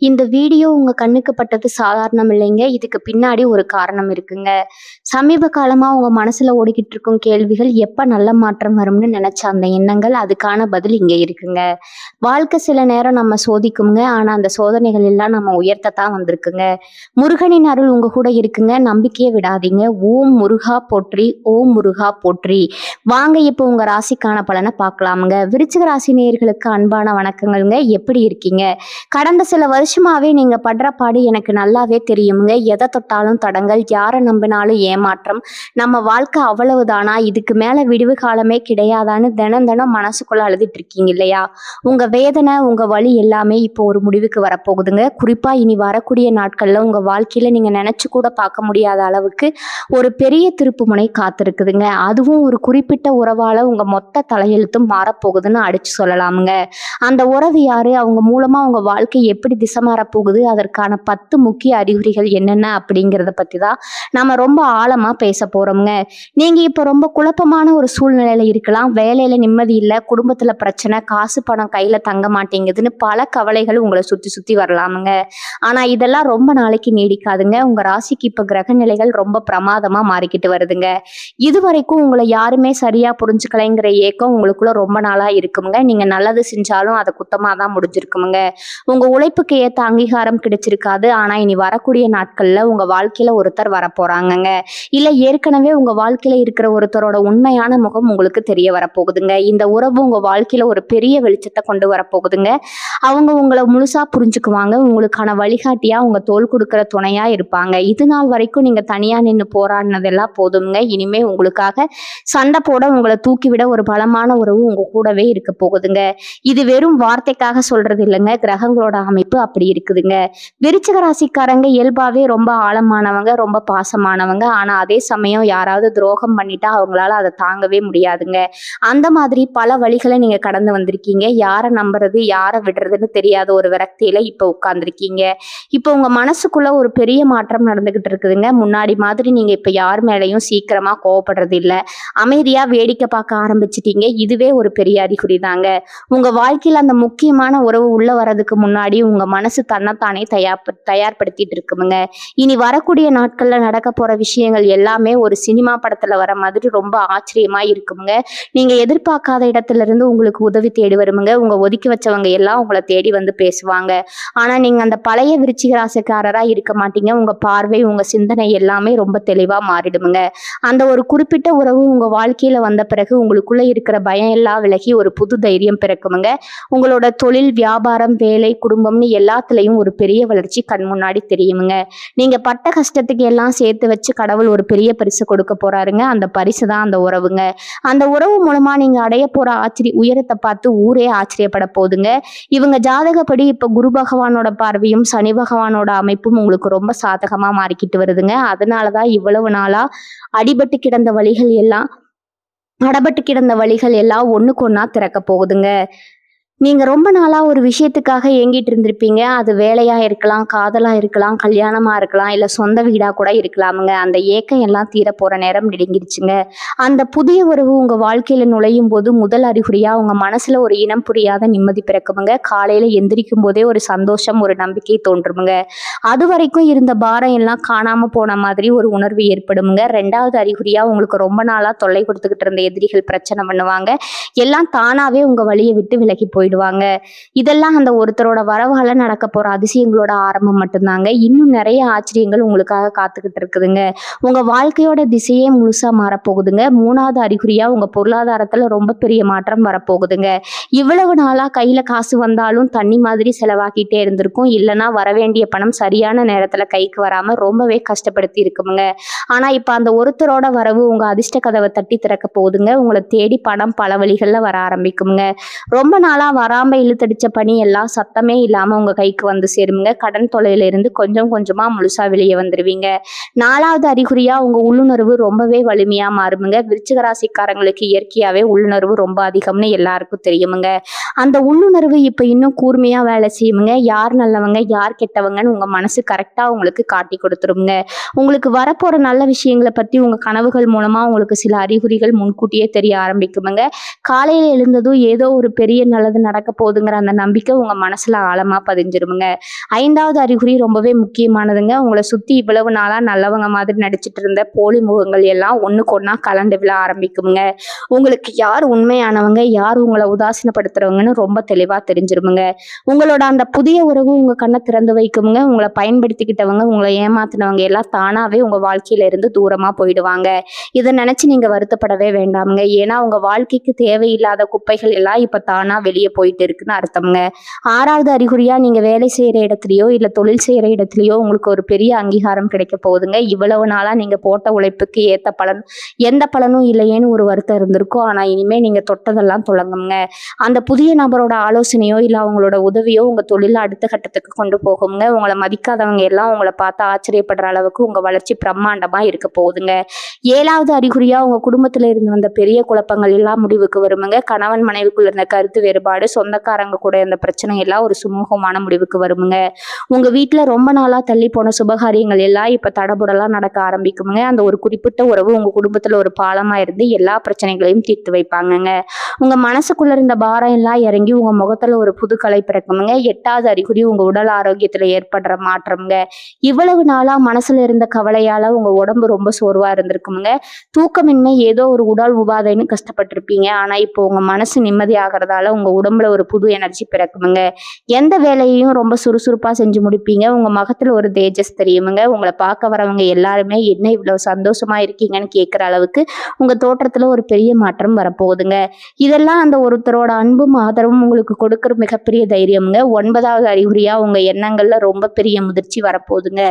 இந்த வீடியோ உங்க கண்ணுக்கு பட்டது சாதாரணம் இல்லைங்க. இதுக்கு பின்னாடி ஒரு காரணம் இருக்குங்க. சமீப காலமா உங்க மனசுல ஓடிக்கிட்டு இருக்கும் கேள்விகள், எப்ப நல்ல மாற்றம் வரும்னு நெனச்ச அந்த எண்ணங்கள், அதுக்கான பதில் இங்க இருக்குங்க. வாழ்க்கை சில நேரம் நம்ம சோதிக்குங்க. ஆனா அந்த சோதனைகள் எல்லாம் நம்ம உயர்த்தத்தான் வந்திருக்குங்க. முருகனின் அருள் உங்க கூட இருக்குங்க. நம்பிக்கைய விடாதீங்க. ஓம் முருகா போற்றி, ஓம் முருகா போற்றி. வாங்க இப்போ உங்க ராசிக்கான பலன பார்க்கலாமுங்க. விருச்சிக ராசி நேயர்களுக்கு அன்பான வணக்கங்கள்ங்க. எப்படி இருக்கீங்க? கடந்த சில வருஷமாவே நீங்க படுற பாடு எனக்கு நல்லாவே தெரியுங்க. எதை தொட்டாலும் தடங்கல், யாரை நம்பினாலும் ஏமாற்றம். நம்ம வாழ்க்கை அவ்வளவுதானா? இதுக்கு மேல விடிவு காலமே கிடையாதான்னு தினம் தினம் மனசுக்குள்ள அழுதுட்டு இருக்கீங்க இல்லையா? உங்க வேதனை, உங்க வலி எல்லாமே இப்போ ஒரு முடிவுக்கு வரப்போகுதுங்க. குறிப்பா இனி வரக்கூடிய நாட்கள்ல உங்க வாழ்க்கையில நீங்க நினைச்சு கூட பார்க்க முடியாத அளவுக்கு ஒரு பெரிய திருப்புமுனை காத்திருக்குதுங்க. அதுவும் ஒரு குறிப்பிட்ட உறவால உங்க மொத்த தலையெழுத்தும் மாறப்போகுதுன்னு அடிச்சு சொல்லலாமுங்க. அந்த உறவு யாரு? அவங்க மூலமா உங்க வாழ்க்கை எப்படி திசை மாறப் போகுது? அதற்கான 10 முக்கிய அறிகுறிகள் என்னென்ன அப்படிங்கிறத பத்தி தான் நாம ரொம்ப ஆழமா பேச போறோம்ங்க. நீங்க இப்ப ரொம்ப குழப்பமான ஒரு சூழ்நிலையில இருக்கலாம். வேலையில நிம்மதி இல்ல, குடும்பத்துல பிரச்சனை, காசு பணம் கையில தங்க மாட்டேங்குதுன்னு பல கவலைகள் உங்களை சுத்தி சுத்தி வரலாமுங்க. ஆனா இதெல்லாம் ரொம்ப நாளைக்கு நீடிக்காதுங்க. உங்க ராசிக்கு இப்ப கிரக நிலைகள் ரொம்ப பிரமாதமா மாறிக்கிட்டு வருதுங்க. இதுவரைக்கும் உங்களை யாருமே சரியா புரிஞ்சுக்கலைங்கிற ஏக்கம் உங்களுக்குள்ள ரொம்ப நாளா இருக்குங்க. நீங்க நல்லது செஞ்சாலும் அதை குத்தமா தான் முடிஞ்சிருக்குமுங்க. உங்க உழைப்புக்கு ஏத்த அங்கீகாரம் கிடைச்சிருக்காது. ஆனா இனி வரக்கூடிய நாட்கள்ல உங்க வாழ்க்கையில ஒருத்தர் வரப்போறாங்கங்க. இல்ல ஏற்கனவே உங்க வாழ்க்கையில இருக்கிற ஒருத்தரோட உண்மையான முகம் உங்களுக்கு தெரிய வரப்போகுதுங்க. இந்த உறவு உங்க வாழ்க்கையில ஒரு பெரிய வெளிச்சத்தை கொண்டு வரப்போகுதுங்க. அவங்க உங்களை முழுசா புரிஞ்சுக்குவாங்க. உங்களுக்கான வழிகாட்டியா, உங்க தோள் கொடுக்கிற துணையா இருப்பாங்க. இது நாள் வரைக்கும் நீங்க தனியா நின்று போராடினதெல்லாம் போதுங்க. இனிமே உங்களுக்காக சண்டை போட, உங்களை தூக்கிவிட ஒரு பலமான உறவு உங்க கூடவே இருக்க போகுதுங்க. இது வெறும் வார்த்தைக்காக சொல்றது இல்லைங்க. கிரகங்களோட அமைப்பு அப்படி இருக்குதுங்க. விருச்சிக ராசிக்காரங்க இயல்பாவே ரொம்ப ஆழமானவங்க, ரொம்ப பாசமானவங்க. ஆனா அதே சமயம் யாராவது துரோகம் பண்ணிட்டா அவங்களால அதை தாங்கவே முடியாதுங்க. அந்த மாதிரி பல வழிகளை நீங்க கடந்து வந்திருக்கீங்க. யாரை நம்புறது, யாரை விடுறதுன்னு தெரியாத ஒரு விரக்தியில இப்ப உட்கார்ந்துருக்கீங்க. இப்ப உங்க மனசுக்குள்ள ஒரு பெரிய மாற்றம் நடந்துகிட்டு இருக்குதுங்க. முன்னாடி மாதிரி நீங்க இப்ப யார் மேலையும் சீக்கிரமா கோவப்படுறது இல்ல. அமைதியா வேடிக்கை பார்க்க ஆரம்பிச்சிட்டீங்க. இதுவே ஒரு பெரிய அறிகுறி தாங்க. உங்க வாழ்க்கையில அந்த முக்கியமான உறவு உள்ள வர்றதுக்கு முன்னாடி உங்க மனசு தன்னைத்தானே தயார்படுத்திட்டு இருக்குமுங்க. இனி வரக்கூடிய நாட்கள்ல நடக்க போற விஷயங்கள் எல்லாமே ஒரு சினிமா படத்துல வர மாதிரி ரொம்ப ஆச்சரியமா இருக்குமுங்க. நீங்க எதிர்பார்க்காத இடத்துல இருந்து உங்களுக்கு உதவி தேடி வருமுங்க. உங்க ஒதுக்கி வச்சவங்க எல்லாம் உங்களை தேடி வந்து பேசுவாங்க. ஆனா நீங்க அந்த பழைய விருச்சிக ராசிக்காரரா இருக்க மாட்டீங்க. உங்க பார்வை, உங்க சிந்தனை எல்லாமே ரொம்ப தெளிவா மாறிடுமுங்க. அந்த ஒரு குறிப்பிட்ட உறவு உங்க வாழ்க்கையில வந்த பிறகு உங்களுக்குள்ள இருக்கிற பயம் எல்லாம் விலகி ஒரு புது தைரியம் பிறக்குமுங்க. உங்களோட தொழில், வியாபாரம், வேலை, குடும்பம்னு எல்லாத்துலயும் ஒரு பெரிய வளர்ச்சி கண் முன்னாடி தெரியுமுங்க. நீங்க பட்ட கஷ்டத்துக்கு எல்லாம் சேர்த்து வச்சு கடவுள் ஒரு பெரிய பரிசு கொடுக்க போறாருங்க. அந்த பரிசு தான் அந்த உறவுங்க. அந்த உறவு மூலமா நீங்க அடைய போற உயரத்தை பார்த்து ஊரே ஆச்சரியப்பட போகுதுங்க. இவங்க ஜாதகப்படி இப்ப குரு பகவானோட பார்வையும் சனி பகவானோட அமைப்பும் உங்களுக்கு ரொம்ப சாதகமா மாறிக்கிட்டு வருதுங்க. அதனாலதான் இவ்வளவு நாளா அடபட்டு கிடந்த வழிகள் எல்லாம் ஒண்ணுக்கு ஒண்ணா திறக்க போகுதுங்க. நீங்க ரொம்ப நாளா ஒரு விஷயத்துக்காக ஏங்கிட்டு இருந்திருப்பீங்க. அது வேலையா இருக்கலாம், காதலா இருக்கலாம், கல்யாணமா இருக்கலாம், இல்ல சொந்த வீடா கூட இருக்கலாமுங்க. அந்த ஏக்கம் எல்லாம் தீர போற நேரம் நெருங்கிடுச்சுங்க. அந்த புதிய உறவு உங்க வாழ்க்கையில நுழையும் போது முதல் அறிகுறியா உங்க மனசுல ஒரு இனம் புரியாத நிம்மதி பிறக்குமுங்க. காலையில எந்திரிக்கும் போதே ஒரு சந்தோஷம், ஒரு நம்பிக்கை தோன்றுமுங்க. அது வரைக்கும் இருந்த பாரம் எல்லாம் காணாம போன மாதிரி ஒரு உணர்வு ஏற்படுமுங்க. 2வது அறிகுறியா உங்களுக்கு ரொம்ப நாளா தொல்லை கொடுத்துக்கிட்டு இருந்த எதிரிகள் பிரச்சனை பண்ணுவாங்க. எல்லாம் தானாவே உங்க வழியை விட்டு விலகி போயிடுவாங்க. இதெல்லாம் அந்த ஒருத்தரோட வரவால நடக்க போற அதிசயங்களோட ஆரம்பம் மட்டும்தாங்க. இன்னும் நிறைய ஆச்சரியங்கள் உங்களுக்காக காத்துக்கிட்டு இருக்குதுங்க. உங்க வாழ்க்கையோட திசையே முழுசா மாறப்போகுதுங்க. 3வது அறிகுறியா உங்க பொருளாதாரத்துல ரொம்ப பெரிய மாற்றம் வரப்போகுதுங்க. இவ்வளவு நாளா கையில காசு வந்தாலும் தண்ணி மாதிரி செலவாக்கிட்டே இருந்திருக்கும். இல்லைன்னா வரவேண்டிய பணம் சரியான நேரத்துல கைக்கு வராம ரொம்பவே கஷ்டப்படுத்தி இருக்குமுங்க. ஆனா இப்ப அந்த ஒருத்தரோட வரவு உங்க அதிர்ஷ்ட கதவை தட்டி திறக்க போகுதுங்க. உங்களை தேடி பணம் பல வழிகள்ல வர ஆரம்பிக்குமுங்க. ரொம்ப நாளா வராம இழுத்தடிச்ச பணி எல்லாம் சத்தமே இல்லாம உங்க கைக்கு வந்து சேருங்க. கடன் தொல்லையில இருந்து கொஞ்சம் கொஞ்சமா முழுசா வெளியே வந்துருவீங்க. 4வது அறிகுறியா உங்க உள்ளுணர்வு ரொம்பவே வலிமையா மாறுமுங்க. விருச்சிக ராசிக்காரங்களுக்கு இயற்கையாவே உள்ளுணர்வு ரொம்ப அதிகம்னு எல்லாருக்கும் தெரியுமுங்க. அந்த உள்ளுணர்வு இப்ப இன்னும் கூர்மையா வேலை செய்யுமுங்க. யார் நல்லவங்க, யார் கெட்டவங்கன்னு உங்க மனசு கரெக்டா உங்களுக்கு காட்டி கொடுத்துருங்க. உங்களுக்கு வரப்போற நல்ல விஷயங்களை பத்தி உங்க கனவுகள் மூலமா உங்களுக்கு சில அறிகுறிகள் முன்கூட்டியே தெரிய ஆரம்பிக்குமுங்க. காலையில எழுந்ததும் ஏதோ ஒரு பெரிய நல்லது நடக்க போகுதுங்கிற அந்த நம்பிக்கை உங்க மனசுல ஆழமா பதிஞ்சிருமுங்க. 5வது அறிகுறி ரொம்பவே முக்கியமானதுங்க. உங்களை சுத்தி இவ்வளவு நாளா நல்லவங்க மாதிரி நடிச்சிட்டு இருந்த போலி முகங்கள் எல்லாம் ஒண்ணுக்கு ஒண்ணா கலண்டு விழ ஆரம்பிக்குமுங்க. உங்களுக்கு யார் உண்மையானவங்க, யார் உங்களை உதாசீனப்படுத்துறவங்கன்னு ரொம்ப தெளிவா தெரிஞ்சிருமுங்க. உங்களோட அந்த புதிய உறவு உங்க கண்ணை திறந்து வைக்குமுங்க. உங்களை பயன்படுத்திக்கிட்டவங்க, உங்களை ஏமாத்தினவங்க எல்லாம் தானாவே உங்க வாழ்க்கையில இருந்து தூரமா போயிடுவாங்க. இதை நினைச்சு நீங்க வருத்தப்படவே வேண்டாமுங்க. ஏன்னா உங்க வாழ்க்கைக்கு தேவையில்லாத குப்பைகள் எல்லாம் இப்ப தானா வெளியே போயிட்டு இருக்குன்னு அர்த்தம்ங்க. 6வது அறிகுறியா நீங்க வேலை செய்யற இடத்துலயோ இல்ல தொழில் செய்யற இடத்துலயோ உங்களுக்கு ஒரு பெரிய அங்கீகாரம் கிடைக்க போகுதுங்க. இவ்வளவு நாளா நீங்க போட்ட உழைப்புக்கு ஏத்த பலன் எந்த பலனும் இல்லையேன்னு ஒரு வருத்தம் இருந்திருக்கும். ஆனா இனிமே நீங்க தொட்டதெல்லாம் தொடங்குங்க. அந்த புதிய நபரோட ஆலோசனையோ இல்ல அவங்களோட உதவியோ உங்க தொழில அடுத்த கட்டத்துக்கு கொண்டு போகுங்க. உங்களை மதிக்காதவங்க எல்லாம் உங்களை பார்த்து ஆச்சரியப்படுற அளவுக்கு உங்க வளர்ச்சி பிரம்மாண்டமா இருக்க போகுதுங்க. 7வது அறிகுறியா உங்க குடும்பத்துல இருந்து வந்த பெரிய குழப்பங்கள் எல்லாம் முடிவுக்கு வருமுங்க. கணவன் மனைவிக்குள்ள இருந்த கருத்து வேறுபாடு, சொந்தக்காரங்க கூட இருந்த பிரச்சனை எல்லாம் ஒரு சுமூகமான முடிவுக்கு வருமுங்க. உங்க வீட்டுல ரொம்ப நாளா தள்ளி போன சுபகாரியங்கள் எல்லாம் இப்ப தடபுடலா நடக்க ஆரம்பிக்குமுங்க. அந்த ஒரு குறிப்பிட்ட உறவு உங்க குடும்பத்துல ஒரு பாலமா இருந்து எல்லா பிரச்சனைகளையும் தீர்த்து வைப்பாங்கங்க. உங்க மனசுக்குள்ள இருந்த பாரம் எல்லாம் இறங்கி உங்க முகத்துல ஒரு புது கலை பிறக்குமுங்க. 8வது அறிகுறி உங்க உடல் ஆரோக்கியத்துல ஏற்படுற மாற்றம்ங்க. இவ்வளவு நாளா மனசுல இருந்த கவலையால உங்க உடம்பு ரொம்ப சோர்வா இருந்திருக்குமுங்க. தூக்கமின்மை, ஏதோ ஒரு உடல் உபாதைன்னு கஷ்டப்பட்டிருப்பீங்க. ஆனா இப்போ உங்க மனசு நிம்மதி ஆகிறதால உங்க உடம்புல ஒரு புது எனர்ஜி பிறக்குமுங்க. எந்த வேலையையும் ரொம்ப சுறுசுறுப்பா செஞ்சு முடிப்பீங்க. உங்க முகத்துல ஒரு தேஜஸ் தெரியுமுங்க. உங்களை பார்க்க வரவங்க எல்லாருமே என்ன இவ்வளவு சந்தோஷமா இருக்கீங்கன்னு கேட்கிற அளவுக்கு உங்க தோற்றத்துல ஒரு பெரிய மாற்றம் வரப்போகுதுங்க. இதெல்லாம் அந்த ஒருத்தரோட அன்பும் ஆதரவும் உங்களுக்கு கொடுக்கிற மிகப்பெரிய தைரியம்ங்க. 9வது அறிகுறியா உங்க எண்ணங்கள்ல ரொம்ப பெரிய முதிர்ச்சி வரப்போகுதுங்க.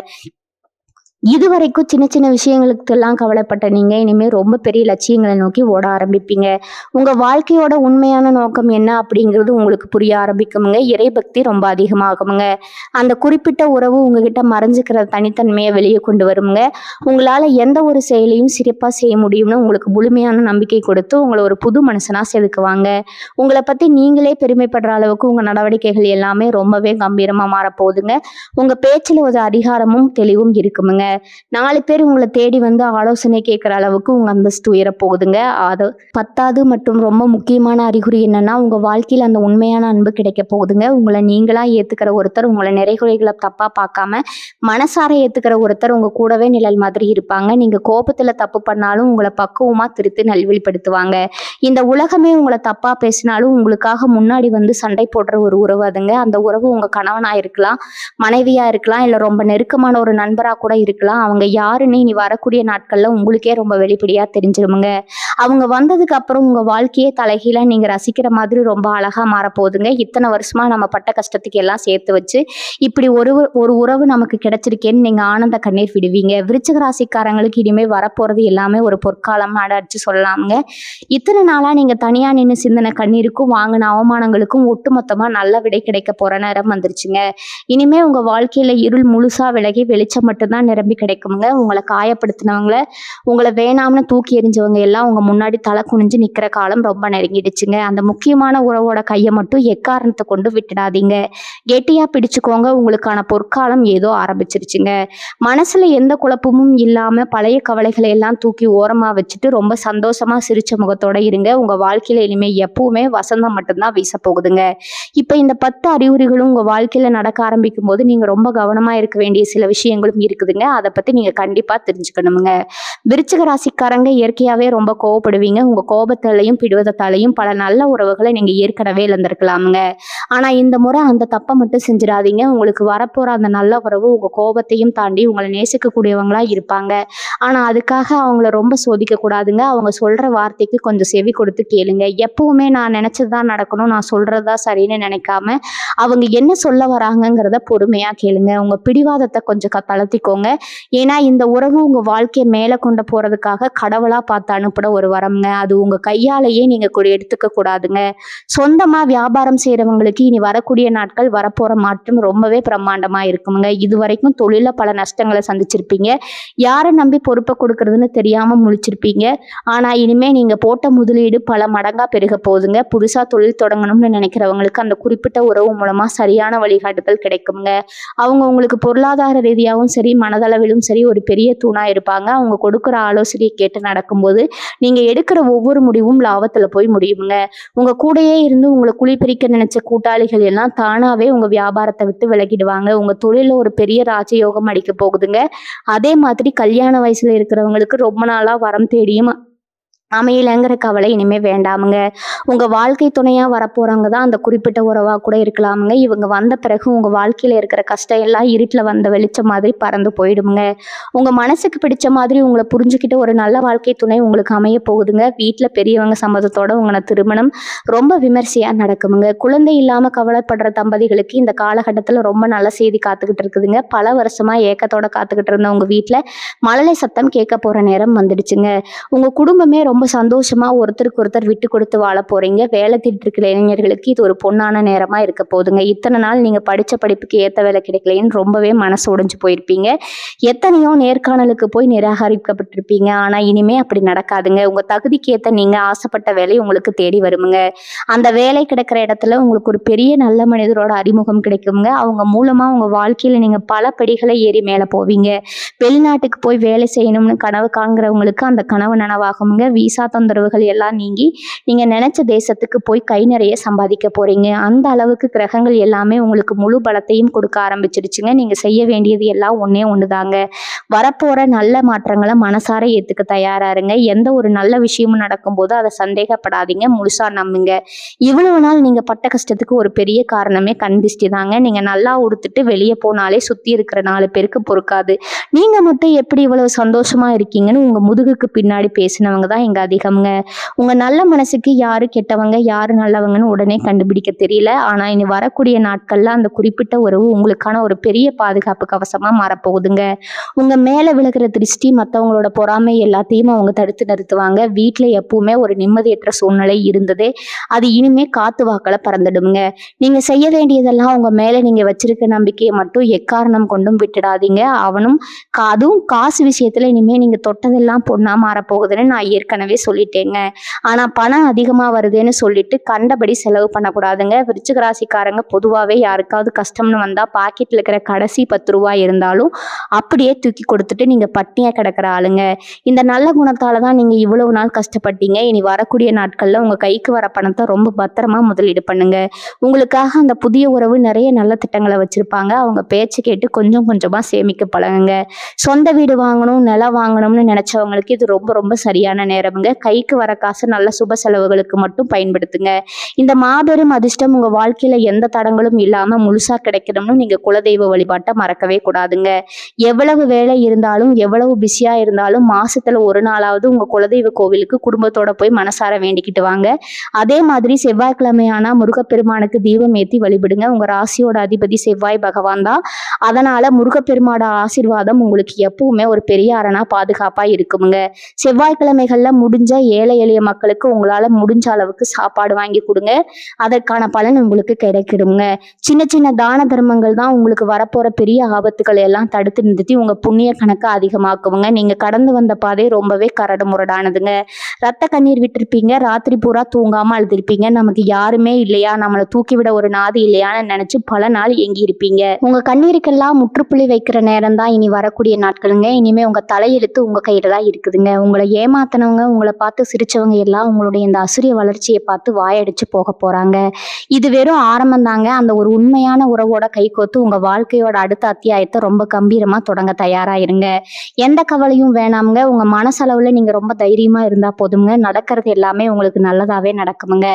இதுவரைக்கும் சின்ன சின்ன விஷயங்களுக்கெல்லாம் கவலைப்பட்ட நீங்க இனிமே ரொம்ப பெரிய லட்சியங்களை நோக்கி ஓட ஆரம்பிப்பீங்க. உங்க வாழ்க்கையோட உண்மையான நோக்கம் என்ன அப்படிங்கிறது உங்களுக்கு புரிய ஆரம்பிக்குமுங்க. இறைபக்தி ரொம்ப அதிகமாகுமுங்க. அந்த குறிப்பிட்ட உறவு உங்ககிட்ட மறைஞ்சுக்கிற தனித்தன்மையை வெளியே கொண்டு வருமுங்க. உங்களால எந்த ஒரு செயலையும் சிறப்பா செய்ய முடியும்னு உங்களுக்கு முழுமையான நம்பிக்கை கொடுத்து உங்களை ஒரு புது மனுஷனா செதுக்குவாங்க. உங்களை பத்தி நீங்களே பெருமைப்படுற அளவுக்கு உங்க நடவடிக்கைகள் எல்லாமே ரொம்பவே கம்பீரமா மாறப்போகுதுங்க. உங்க பேச்சுல ஒரு அதிகாரமும் தெளிவும் இருக்குமுங்க. 4 பேர் உங்களை தேடி வந்து ஆலோசனை கேட்கிற அளவுக்கு உங்க அந்தஸ்து உயர போகுதுங்க. அது 10வது மற்றும் ரொம்ப முக்கியமான அறிகுறி என்னன்னா, உங்க வாழ்க்கையில அந்த உண்மையான அன்பு கிடைக்க போகுதுங்க. உங்களை நீங்களா ஏத்துக்கிற ஒருத்தர், உங்களை நிறைகுறைகளை தப்பா பார்க்காம மனசார ஏத்துக்கிற ஒருத்தர் உங்க கூடவே நிழல் மாதிரி இருப்பாங்க. நீங்க கோபத்துல தப்பு பண்ணாலும் உங்களை பக்குவமா திருத்தி நல்வழிப்படுத்துவாங்க. இந்த உலகமே உங்களை தப்பா பேசினாலும் உங்களுக்காக முன்னாடி வந்து சண்டை போடுற ஒரு உறவு அதுங்க. அந்த உறவு உங்க கணவனா இருக்கலாம், மனைவியா இருக்கலாம், இல்ல ரொம்ப நெருக்கமான ஒரு நண்பரா கூட இருக்கலாம். அவங்க யாருன்னு இனி வரக்கூடிய நாட்கள்ல உங்களுக்கே ரொம்ப வெளிப்படையா தெரிஞ்சிருமுங்க. அவங்க வந்ததுக்கு அப்புறம் உங்க வாழ்க்கையே தலைகீழா நீங்க ரசிக்கிற மாதிரி ரொம்ப அழகா மாறப்போகுதுங்க. இத்தனை வருஷமா நம்ம பட்ட கஷ்டத்துக்கு எல்லாம் சேர்த்து வச்சு இப்படி ஒரு உறவு நமக்கு கிடைச்சிருக்கேன்னு நீங்க ஆனந்த கண்ணீர் விடுவீங்க. விருச்சிக ராசிக்காரங்களுக்கு இனிமே வரப்போறது எல்லாமே ஒரு பொற்காலம் அடிச்சு சொல்லலாமுங்க. இத்தனை நாளா நீங்க தனியா நின்று சிந்தனை கண்ணீருக்கும் வாங்கின அவமானங்களுக்கும் ஒட்டுமொத்தமா நல்ல விடை கிடைக்க போற நேரம் வந்துருச்சுங்க. இனிமே உங்க வாழ்க்கையில இருள் முழுசா விலகி வெளிச்சம் மட்டும்தான் நிரம்பி கிடைக்குங்க. உங்களை காயப்படுத்தினவங்கள, உங்களை வேணாம்னு தூக்கி எறிஞ்சவங்க எல்லாம் உங்க முன்னாடி தலை குனிஞ்சு நிக்கிற காலம் ரொம்ப நெருங்கிடுச்சுங்க. அந்த முக்கியமான உறவோட கையை மட்டும் எக்காரணத்தை கொண்டு விட்டுடாதீங்க. கெட்டியா பிடிச்சுக்கோங்க. உங்களுக்கான பொற்காலம் ஏதோ ஆரம்பிச்சிருச்சுங்க. மனசுல எந்த குழப்பமும் இல்லாம பழைய கவலைகளை எல்லாம் தூக்கி ஓரமா வச்சுட்டு ரொம்ப சந்தோஷமா சிரிச்ச முகத்தோட இருங்க. உங்க வாழ்க்கையில இனிமே எப்பவுமே வசந்தம் மட்டும்தான் வீச போகுதுங்க. இப்ப இந்த 10 அறிகுறிகளும் உங்க வாழ்க்கையில நடக்க ஆரம்பிக்கும் போது நீங்க ரொம்ப கவனமா இருக்க வேண்டிய சில விஷயங்களும் இருக்குதுங்க. அதை பத்தி நீங்க கண்டிப்பா தெரிஞ்சுக்கணுங்க. விருச்சிக ராசிக்காரங்க இயற்கையாவே ரொம்ப கோவப்படுவீங்க. உங்க கோபத்தாலையும் பிடிவாதத்தாலையும் பல நல்ல உறவுகளை நீங்க ஏற்கனவே இழந்திருக்கலாமுங்க. ஆனா இந்த முறை அந்த தப்பை மட்டும் செஞ்சிடாதீங்க. உங்களுக்கு வரப்போற அந்த நல்ல உறவு உங்க கோபத்தையும் தாண்டி உங்களை நேசிக்கக்கூடியவங்களா இருப்பாங்க. ஆனா அதுக்காக அவங்கள ரொம்ப சோதிக்க கூடாதுங்க. அவங்க சொல்ற வார்த்தைக்கு கொஞ்சம் செவி கொடுத்து கேளுங்க. எப்பவுமே நான் நினைச்சதுதான் நடக்கணும், நான் சொல்றதுதான் சரின்னு நினைக்காம அவங்க என்ன சொல்ல வராங்கங்கிறத பொறுமையா கேளுங்க. உங்க பிடிவாதத்தை கொஞ்சம் தளர்த்திக்கோங்க. ஏன்னா இந்த உறவு உங்க வாழ்க்கையை மேல கொண்டு போறதுக்காக கடவுளா பார்த்து அனுப்புற ஒரு வரம்ங்க. அது உங்க கையாலேயே நீங்க எடுத்துக்க கூடாதுங்க. சொந்தமா வியாபாரம் செய்யறவங்களுக்கு இனி வரக்கூடிய நாட்கள் வரப்போற மாற்றம் ரொம்பவே பிரம்மாண்டமா இருக்குங்க. இது வரைக்கும் தொழில பல நஷ்டங்களை சந்திச்சிருப்பீங்க. யாரை நம்பி பொறுப்பை கொடுக்கறதுன்னு தெரியாம முழிச்சிருப்பீங்க. ஆனா இனிமே நீங்க போட்ட முதலீடு பல மடங்கா பெருக போகுதுங்க. புதுசா தொழில் தொடங்கணும்னு நினைக்கிறவங்களுக்கு அந்த குறிப்பிட்ட உறவு மூலமா சரியான வழிகாட்டுதல் கிடைக்குங்க. அவங்க உங்களுக்கு பொருளாதார ரீதியாகவும் சரி, மனதளவிலும் சரி ஒரு பெரிய தூணா இருப்பாங்க. அவங்க கொடுக்குற ஆலோசனையை கேட்டு நடக்கும்போது நீங்க நீங்க எடுக்கிற ஒவ்வொரு முடிவும் லாபத்துல போய் முடியுங்க. உங்க கூடயே இருந்து உங்கள குழிபறிக்க நினைச்ச கூட்டாளிகள் எல்லாம் தானாவே உங்க வியாபாரத்த விட்டு விலகிடுவாங்க. உங்க தொழில்ல ஒரு பெரிய ராஜயோகம் அடிக்க போகுதுங்க. அதே மாதிரி கல்யாண வயசுல இருக்கிறவங்களுக்கு ரொம்ப நாளா வரம் தேடியும் அமையலைங்கிற கவலை இனிமே வேண்டாமுங்க. உங்க வாழ்க்கை துணையா வரப்போறவங்க தான் அந்த குறிப்பிட்ட உறவா கூட இருக்கலாமுங்க. இவங்க வந்த பிறகு உங்க வாழ்க்கையில இருக்கிற கஷ்டம் எல்லாம் இருட்டுல வந்த வெளிச்சம் மாதிரி பறந்து போயிடுமுங்க. உங்க மனசுக்கு பிடிச்ச மாதிரி உங்களை புரிஞ்சுக்கிட்ட ஒரு நல்ல வாழ்க்கை துணை உங்களுக்கு அமைய போகுதுங்க. வீட்டுல பெரியவங்க சம்மதத்தோட உங்கள திருமணம் ரொம்ப விமர்சையா நடக்குமுங்க. குழந்தை இல்லாம கவலைப்படுற தம்பதிகளுக்கு இந்த காலகட்டத்துல ரொம்ப நல்ல செய்தி காத்துக்கிட்டு இருக்குதுங்க. பல வருஷமா ஏக்கத்தோட காத்துக்கிட்டு இருந்த உங்க வீட்டுல மழலை சத்தம் கேட்க போற நேரம் வந்துடுச்சுங்க. உங்க குடும்பமே ரொம்ப சந்தோஷமா ஒருத்தருக்கு ஒருத்தர் விட்டு கொடுத்து வாழ போறீங்க. வேலை தேடிட்டு இருக்கிற இளைஞர்களுக்கு இது ஒரு பொன்னான நேரமா இருக்க போகுதுங்க. இத்தனை நாள் நீங்க படிச்ச படிப்புக்கு ஏத்த வேலை கிடைக்கலைன்னு ரொம்பவே மனசு உடைஞ்சு போயிருப்பீங்க. எத்தனையோ நேர்காணலுக்கு போய் நிராகரிக்கப்பட்டிருப்பீங்க. ஆனா இனிமே அப்படி நடக்காதுங்க. உங்க தகுதிக்கு ஏத்த நீங்க ஆசைப்பட்ட வேலை உங்களுக்கு தேடி வருமுங்க. அந்த வேலை கிடைக்கிற இடத்துல உங்களுக்கு ஒரு பெரிய நல்ல மனிதரோட அறிமுகம் கிடைக்குங்க. அவங்க மூலமா உங்க வாழ்க்கையில நீங்க பல படிகளை ஏறி மேல போவீங்க. வெளிநாட்டுக்கு போய் வேலை செய்யணும்னு கனவு காண்கிறவங்களுக்கு அந்த கனவு நனவாகுங்க. விசா தொந்தரவுகள் எல்லாம் நீங்கி நீங்க நினைச்ச தேசத்துக்கு போய் கை நிறைய சம்பாதிக்க போறீங்க. அந்த அளவுக்கு கிரகங்கள் எல்லாமே உங்களுக்கு முழு பலத்தையும் கொடுக்க ஆரம்பிச்சிருச்சுங்க. நீங்க செய்ய வேண்டியது எல்லாம் ஒண்ணே ஒண்ணுதாங்க. வரப்போற நல்ல மாற்றங்களை மனசார ஏத்துக்க தயாரா இருங்க. எந்த ஒரு நல்ல விஷயமும் நடக்கும்போது அதை சந்தேகப்படாதீங்க, முழுசா நம்புங்க. இவ்வளவு நாள் நீங்க பட்ட கஷ்டத்துக்கு ஒரு பெரிய காரணமே கண் திஷ்டி தாங்க. நீங்க நல்லா உடுத்துட்டு வெளியே போனாலே சுத்தி இருக்கிற 4 பேருக்கு பொறுக்காது. நீங்க மட்டும் எப்படி இவ்வளவு சந்தோஷமா இருக்கீங்கன்னு உங்க முதுகுக்கு பின்னாடி பேசினவங்க தான் இங்க அதிகம்ங்க. உங்க நல்ல மனசுக்கு யாரு கெட்டவங்க யாரு நல்லவங்கன்னு உடனே கண்டுபிடிக்க தெரியல. ஆனா இனி வரக்கூடிய நாட்கள்ல அந்த குறிப்பிட்ட உறவு உங்களுக்கான ஒரு பெரிய பாதுகாப்பு கவசமா மாறப்போகுதுங்க. உங்க மேல விழுகிற திருஷ்டி மத்தவங்களோட பொறாமை எல்லாத்தையும் அவங்க தடுத்து நிறுத்துவாங்க. வீட்டுல எப்பவுமே ஒரு நிம்மதியற்ற சூழ்நிலை இருந்ததே அது இனிமே காத்து வாக்கல பறந்துடுங்க. நீங்க செய்ய வேண்டியதெல்லாம் உங்க மேல நீங்க வச்சிருக்க நம்பிக்கையை மட்டும் எக்காரணம் கொண்டும் விட்டுடாதீங்க. அதுவும் காசு விஷயத்துல இனிமே நீங்க தொட்டதெல்லாம் பொண்ணா மாறப்போகுதுன்னு நான் ஏற்கனவே சொல்லிட்டேங்க. ஆனா பணம் அதிகமா வருதுன்னு சொல்லிட்டு கண்டபடி செலவு பண்ணக்கூடாதுங்க. விருச்சிக ராசிக்காரங்க பொதுவாவே யாருக்காவது கஷ்டம்னு வந்தா பாக்கெட்ல இருக்கிற கடைசி 10 ரூபாய் இருந்தாலும் அப்படியே தூக்கி கொடுத்துட்டு நீங்க பட்னியா கிடக்கிற ஆளுங்க. இந்த நல்ல குணத்தால தான் நீங்க இவ்வளவு நாள் கஷ்டப்பட்டீங்க. இனி வரக்கூடிய நாட்கள்ல உங்க கைக்கு வர பணத்தை ரொம்ப பத்திரமா முதலீடு பண்ணுங்க. உங்களுக்காக அந்த புதிய உறவு நிறைய நல்ல திட்டங்களை வச்சிருப்பாங்க. அவங்க பேச்சு கேட்டு கொஞ்சம் கொஞ்சமா சேமிக்க பழகுங்க. சொந்த வீடு வாங்கணும் நிலம் வாங்கணும்னு நினைச்சவங்களுக்கு இது ரொம்ப ரொம்ப சரியான நேரம்ங்க. கைக்கு வர காசு நல்ல சுப செலவுகளுக்கு மட்டும் பயன்படுத்துங்க. இந்த மாபெரும் அதிர்ஷ்டம் உங்க வாழ்க்கையில எந்த தடங்களும் இல்லாம முழுசா கிடைக்கணும்னு நீங்க குலதெய்வ வழிபாட்டை மறக்கவே கூடாதுங்க. எவ்வளவு வேலை இருந்தாலும் எவ்வளவு பிஸியா இருந்தாலும் மாசத்துல ஒரு நாளாவது உங்க குலதெய்வ கோவிலுக்கு குடும்பத்தோட போய் மனசார வேண்டிக்கிட்டு வாங்க. அதே மாதிரி செவ்வாய்க்கிழமையானா முருகப்பெருமானுக்கு தீபம் ஏத்தி வழிபடுங்க. உங்க ராசியோட அதிபதி செவ்வாய் பகவான் தான். அதனால முருகப்பெருமானோட ஆசீர்வாதம் உங்களுக்கு எப்பவுமே ஒரு பெரிய அரணா பாதுகாப்பா இருக்குமுங்க. செவ்வாய்க்கிழமைகள்ல முடிஞ்ச ஏழை எளிய மக்களுக்கு உங்களால முடிஞ்ச அளவுக்கு சாப்பாடு வாங்கி கொடுங்க. அதற்கான பலன் உங்களுக்கு கிடைக்கிடுங்க. சின்ன சின்ன தான தர்மங்கள் தான் உங்களுக்கு வரப்போற பெரிய ஆபத்துக்களை எல்லாம் தடுத்து நிறுத்தி உங்க புண்ணிய கணக்கை அதிகமாக்குவங்க. நீங்க கடந்து வந்த பாதை ரொம்பவே கரடு முரடானதுங்க. ரத்த கண்ணீர் விட்டிருப்பீங்க. ராத்திரி பூரா தூங்காம அழுதிருப்பீங்க. நமக்கு யாருமே இல்லையா, நம்மளை தூக்கிவிட ஒரு நாதி இல்லையான்னு நினைச்சு பல நாள் ஏங்கி இருப்பீங்க. உங்க கண்ணீருக்கெல்லாம் முற்றுப்புள்ளி வைக்கிற நேரம் தான் இனி வரக்கூடிய நாட்களுங்க. இனிமே உங்க தலையெழுத்து உங்க கையில தான் இருக்குதுங்க. உங்களை ஏமாத்தினவங்க, உங்களை பார்த்து சிரிச்சவங்க எல்லாம் உங்களுடைய இந்த அசுரிய வளர்ச்சியை பார்த்து வாயடிச்சு போக போறாங்க. இது வெறும் ஆரம்பம் தாங்க. அந்த ஒரு உண்மையான உறவோட கைகோத்து உங்க வாழ்க்கையோட அடுத்த அத்தியாயத்தை ரொம்ப கம்பீரமா தொடங்க தயாராயிருங்க. எந்த கவலையும் வேணாமுங்க. உங்க மனசளவுல நீங்க ரொம்ப தைரியமா இருந்தா போதுங்க. நடக்கிறது எல்லாமே உங்களுக்கு நல்லதாவே நடக்குமுங்க.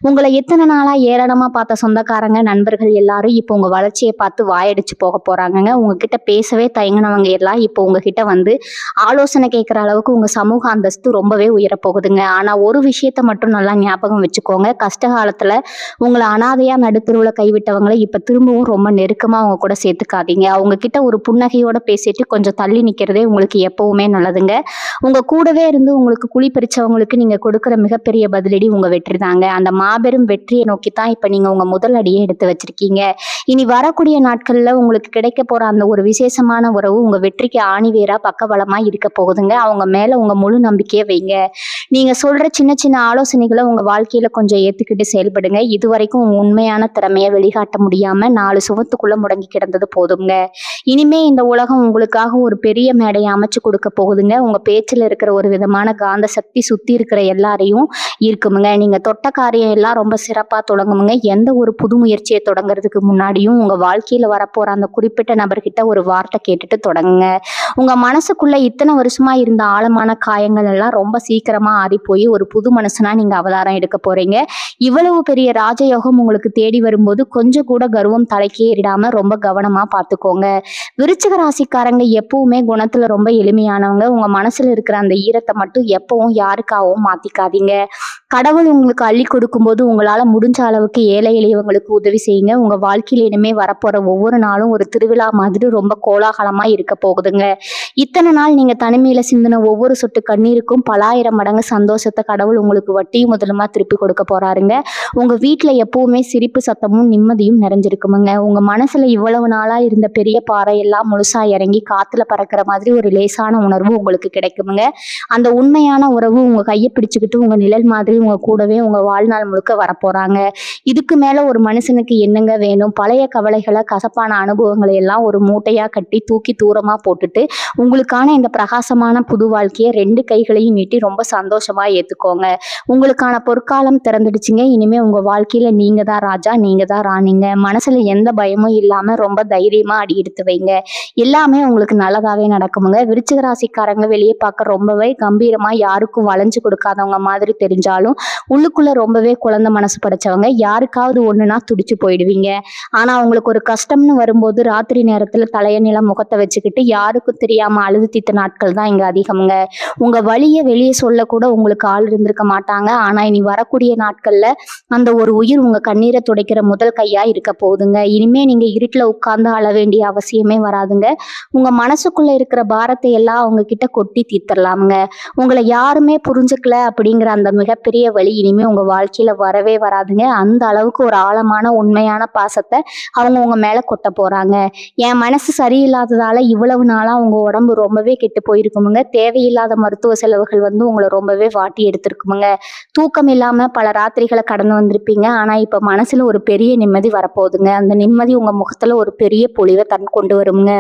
உங்களை எத்தனை நாளா ஏளனமா பார்த்த சொந்தக்காரங்க நண்பர்கள் எல்லாரும் இப்போ உங்க வளர்ச்சியை பார்த்து வாயடிச்சு போக போறாங்கங்க. உங்ககிட்ட பேசவே தயங்கினவங்க எல்லாம் இப்போ உங்ககிட்ட வந்து ஆலோசனை கேட்கிற அளவுக்கு உங்க சமூக அந்தஸ்து ரொம்பவே உயரப்போகுதுங்க. ஆனா ஒரு விஷயத்த மட்டும் நல்லா ஞாபகம் வச்சுக்கோங்க. கஷ்ட காலத்துல உங்களை அனாதையா நடுத்தருவுல கைவிட்டவங்களை இப்ப திரும்பவும் ரொம்ப நெருக்கமா அவங்க கூட சேர்த்துக்காதீங்க. அவங்க கிட்ட ஒரு புன்னகையோட பேசிட்டு கொஞ்சம் தள்ளி நிக்கிறதே உங்களுக்கு எப்பவுமே நல்லதுங்க. உங்க கூடவே இருந்து உங்களுக்கு குழி பறிச்சவங்களுக்கு நீங்க கொடுக்குற மிகப்பெரிய பதிலடி உங்க வெற்றி தாங்க. அந்த மாபெரும் வெற்றியை நோக்கித்தான் இப்ப நீங்க உங்க முதல் அடியை எடுத்து வச்சிருக்கீங்க. இனி வரக்கூடிய நாட்கள்ல உங்களுக்கு கிடைக்க போற அந்த ஒரு விசேஷமான உறவு உங்க வெற்றிக்கு ஆணிவேரா பக்கபலமா இருக்க போகுதுங்க. அவங்க மேல உங்க முழு நம்பிக்கையை வைங்க. நீங்க சொல்ற சின்ன சின்ன ஆலோசனைகளை உங்க வாழ்க்கையில கொஞ்சம் ஏத்துக்கிட்டு செயல்படுங்க. இதுவரைக்கும் உங்க உண்மையான திறமைய வெளிக்காட்ட முடியாம 4 சுவத்துக்குள்ள முடங்கி கிடந்தது போதுங்க. இனிமே இந்த உலகம் உங்களுக்காக ஒரு பெரிய மேடையை அமைச்சு கொடுக்க போகுதுங்க. உங்க பேச்சுல இருக்கிற ஒரு விதமான காந்த சக்தி சுத்தி இருக்கிற எல்லாரையும் ஈர்க்குமுங்க. நீங்க தொட்ட காரியம் எல்லாம் ரொம்ப சிறப்பா தொடங்குமுங்க. எந்த ஒரு புது முயற்சியை தொடங்குறதுக்கு முன்னாடியும் உங்க வாழ்க்கையில வரப்போற அந்த குறிப்பிட்ட நபர்கிட்ட ஒரு வார்த்தை கேட்டுட்டு தொடங்குங்க. உங்க மனசுக்குள்ள இத்தனை வருஷமா இருந்த ஆழமான காயங்கள் எல்லாம் ரொம்ப சீக்கிரமா ஆறி போய் ஒரு புது மனுஷனா நீங்க அவதாரம் எடுக்க போறீங்க. இவ்வளவு பெரிய ராஜயோகம் உங்களுக்கு தேடி வரும்போது கொஞ்சம் கூட கர்வம் தலைக்கே ஏறிடாம ரொம்ப கவனமா பார்த்துக்கோங்க. விருச்சிக ராசிக்காரங்க எப்பவுமே குணத்துல ரொம்ப எளிமையானவங்க. உங்க மனசுல இருக்கிற அந்த ஈரத்தை மட்டும் எப்பவும் யாருக்காகவும் மாத்திக்காதீங்க. கடவுள் உங்களுக்கு அள்ளி கொடுக்கும்போது உங்களால முடிஞ்ச அளவுக்கு ஏழை எளியவங்களுக்கு உதவி செய்யுங்க. உங்க வாழ்க்கையில இனிமே வரப்போற ஒவ்வொரு நாளும் ஒரு திருவிழா மாதிரி ரொம்ப கோலாகலமா இருக்க போகுதுங்க. இத்தனை நாள் நீங்க தனிமையில சிந்தின ஒவ்வொரு சொட்டு கண்ணீருக்கும் பலாயிரம் மடங்கு சந்தோஷத்தை கடவுள் உங்களுக்கு வட்டியும் முதலுமா திருப்பி கொடுக்க போறாருங்க. உங்க வீட்டுல எப்பவுமே சிரிப்பு சத்தமும் நிம்மதியும் நிறைஞ்சிருக்குமுங்க. உங்க மனசுல இவ்வளவு நாளா இருந்த பெரிய பாறை எல்லாம் முழுசா இறங்கி காத்துல பறக்கிற மாதிரி ஒரு லேசான உணர்வு உங்களுக்கு கிடைக்குமுங்க. அந்த உண்மையான உறவு உங்க கையை பிடிச்சுக்கிட்டு உங்க நிழல் மாதிரி உங்க கூடவே உங்க வாழ்நாள் முழுக்க வரப்போறாங்க. இதுக்கு மேல ஒரு மனுஷனுக்கு என்னங்க வேணும்? பழைய கவலைகளை, கசப்பான அனுபவங்களை எல்லாம் ஒரு மூட்டையா கட்டி தூக்கி தூரமா போட்டுட்டு உங்களுக்கான இந்த பிரகாசமான புது வாழ்க்கையை 2 கைகளையும் நீட்டி ரொம்ப சந்தோஷமா ஏத்துக்கோங்க. உங்களுக்கான பொற்காலம் திறந்துடுச்சுங்க. இனிமே உங்க வாழ்க்கையில நீங்க தான் ராஜா, நீங்க தான் ராணிங்க. மனசுல எந்த பயமும் இல்லாம ரொம்ப தைரியமா அடி எடுத்து வைங்க. எல்லாமே உங்களுக்கு நல்லதாவே நடக்குமுங்க. விருச்சிக ராசிக்காரங்க வெளியே பார்க்க ரொம்பவே கம்பீரமா, யாருக்கும் வளைஞ்சு கொடுக்காதவங்க மாதிரி தெரிஞ்சாலும் உள்ளுக்குள்ள ரொம்பவே குழந்தை மனசு படைச்சவங்க. யாருக்காவது ஒண்ணுனா துடிச்சு போயிடுவீங்க. ஆனா உங்களுக்கு ஒரு கஷ்டம்னு வரும்போது ராத்திரி நேரத்துல தலையணில முகத்தை வச்சுக்கிட்டு யாருக்கும் தெரியாம அழுது தீத்த நாட்கள் தான் இங்க அதிகமுங்க. உங்க வலிய வெளியே சொல்ல கூட உங்களுக்கு ஆள் இருந்திருக்க மாட்டாங்க. ஆனா இனி வரக்கூடிய நாட்கள்ல அந்த ஒரு உயிர் உங்க கண்ணீரை துடைக்கிற முதல் கையா இருக்க போகுதுங்க. இனிமே நீங்க இருட்டுல உட்கார்ந்து அழ வேண்டிய அவசியமே வராதுங்க. உங்க மனசுக்குள்ள இருக்கிற பாரத்தை எல்லாம் அவங்க கிட்ட கொட்டி தீர்த்தரலாமுங்க. உங்களை யாருமே புரிஞ்சுக்கல அப்படிங்கிற அந்த மிகப்பெரிய வழி இனிமே உங்க வாழ்க்கையில வரவே வராதுங்க. அந்த அளவுக்கு ஒரு ஆழமான உண்மையான பாசத்தை அவங்க உங்க மேல கொட்ட போறாங்க. என் மனசு சரியில்லாததால இவ்வளவு நாளா உங்க உடம்பு ரொம்பவே கெட்டு போயிருக்குமுங்க. தேவையில்லாத மருத்துவ செலவுகள் உங்களை ரொம்பவே வாட்டி எடுத்திருக்குமுங்க. தூக்கம் இல்லாம பல ராத்திரிகளை கடந்து வந்திருப்பீங்க. ஆனா இப்ப மனசுல ஒரு பெரிய நிம்மதி வரப்போகுதுங்க. அந்த நிம்மதி உங்க முகத்துல ஒரு பெரிய பொலிவை கொண்டு வருங்க.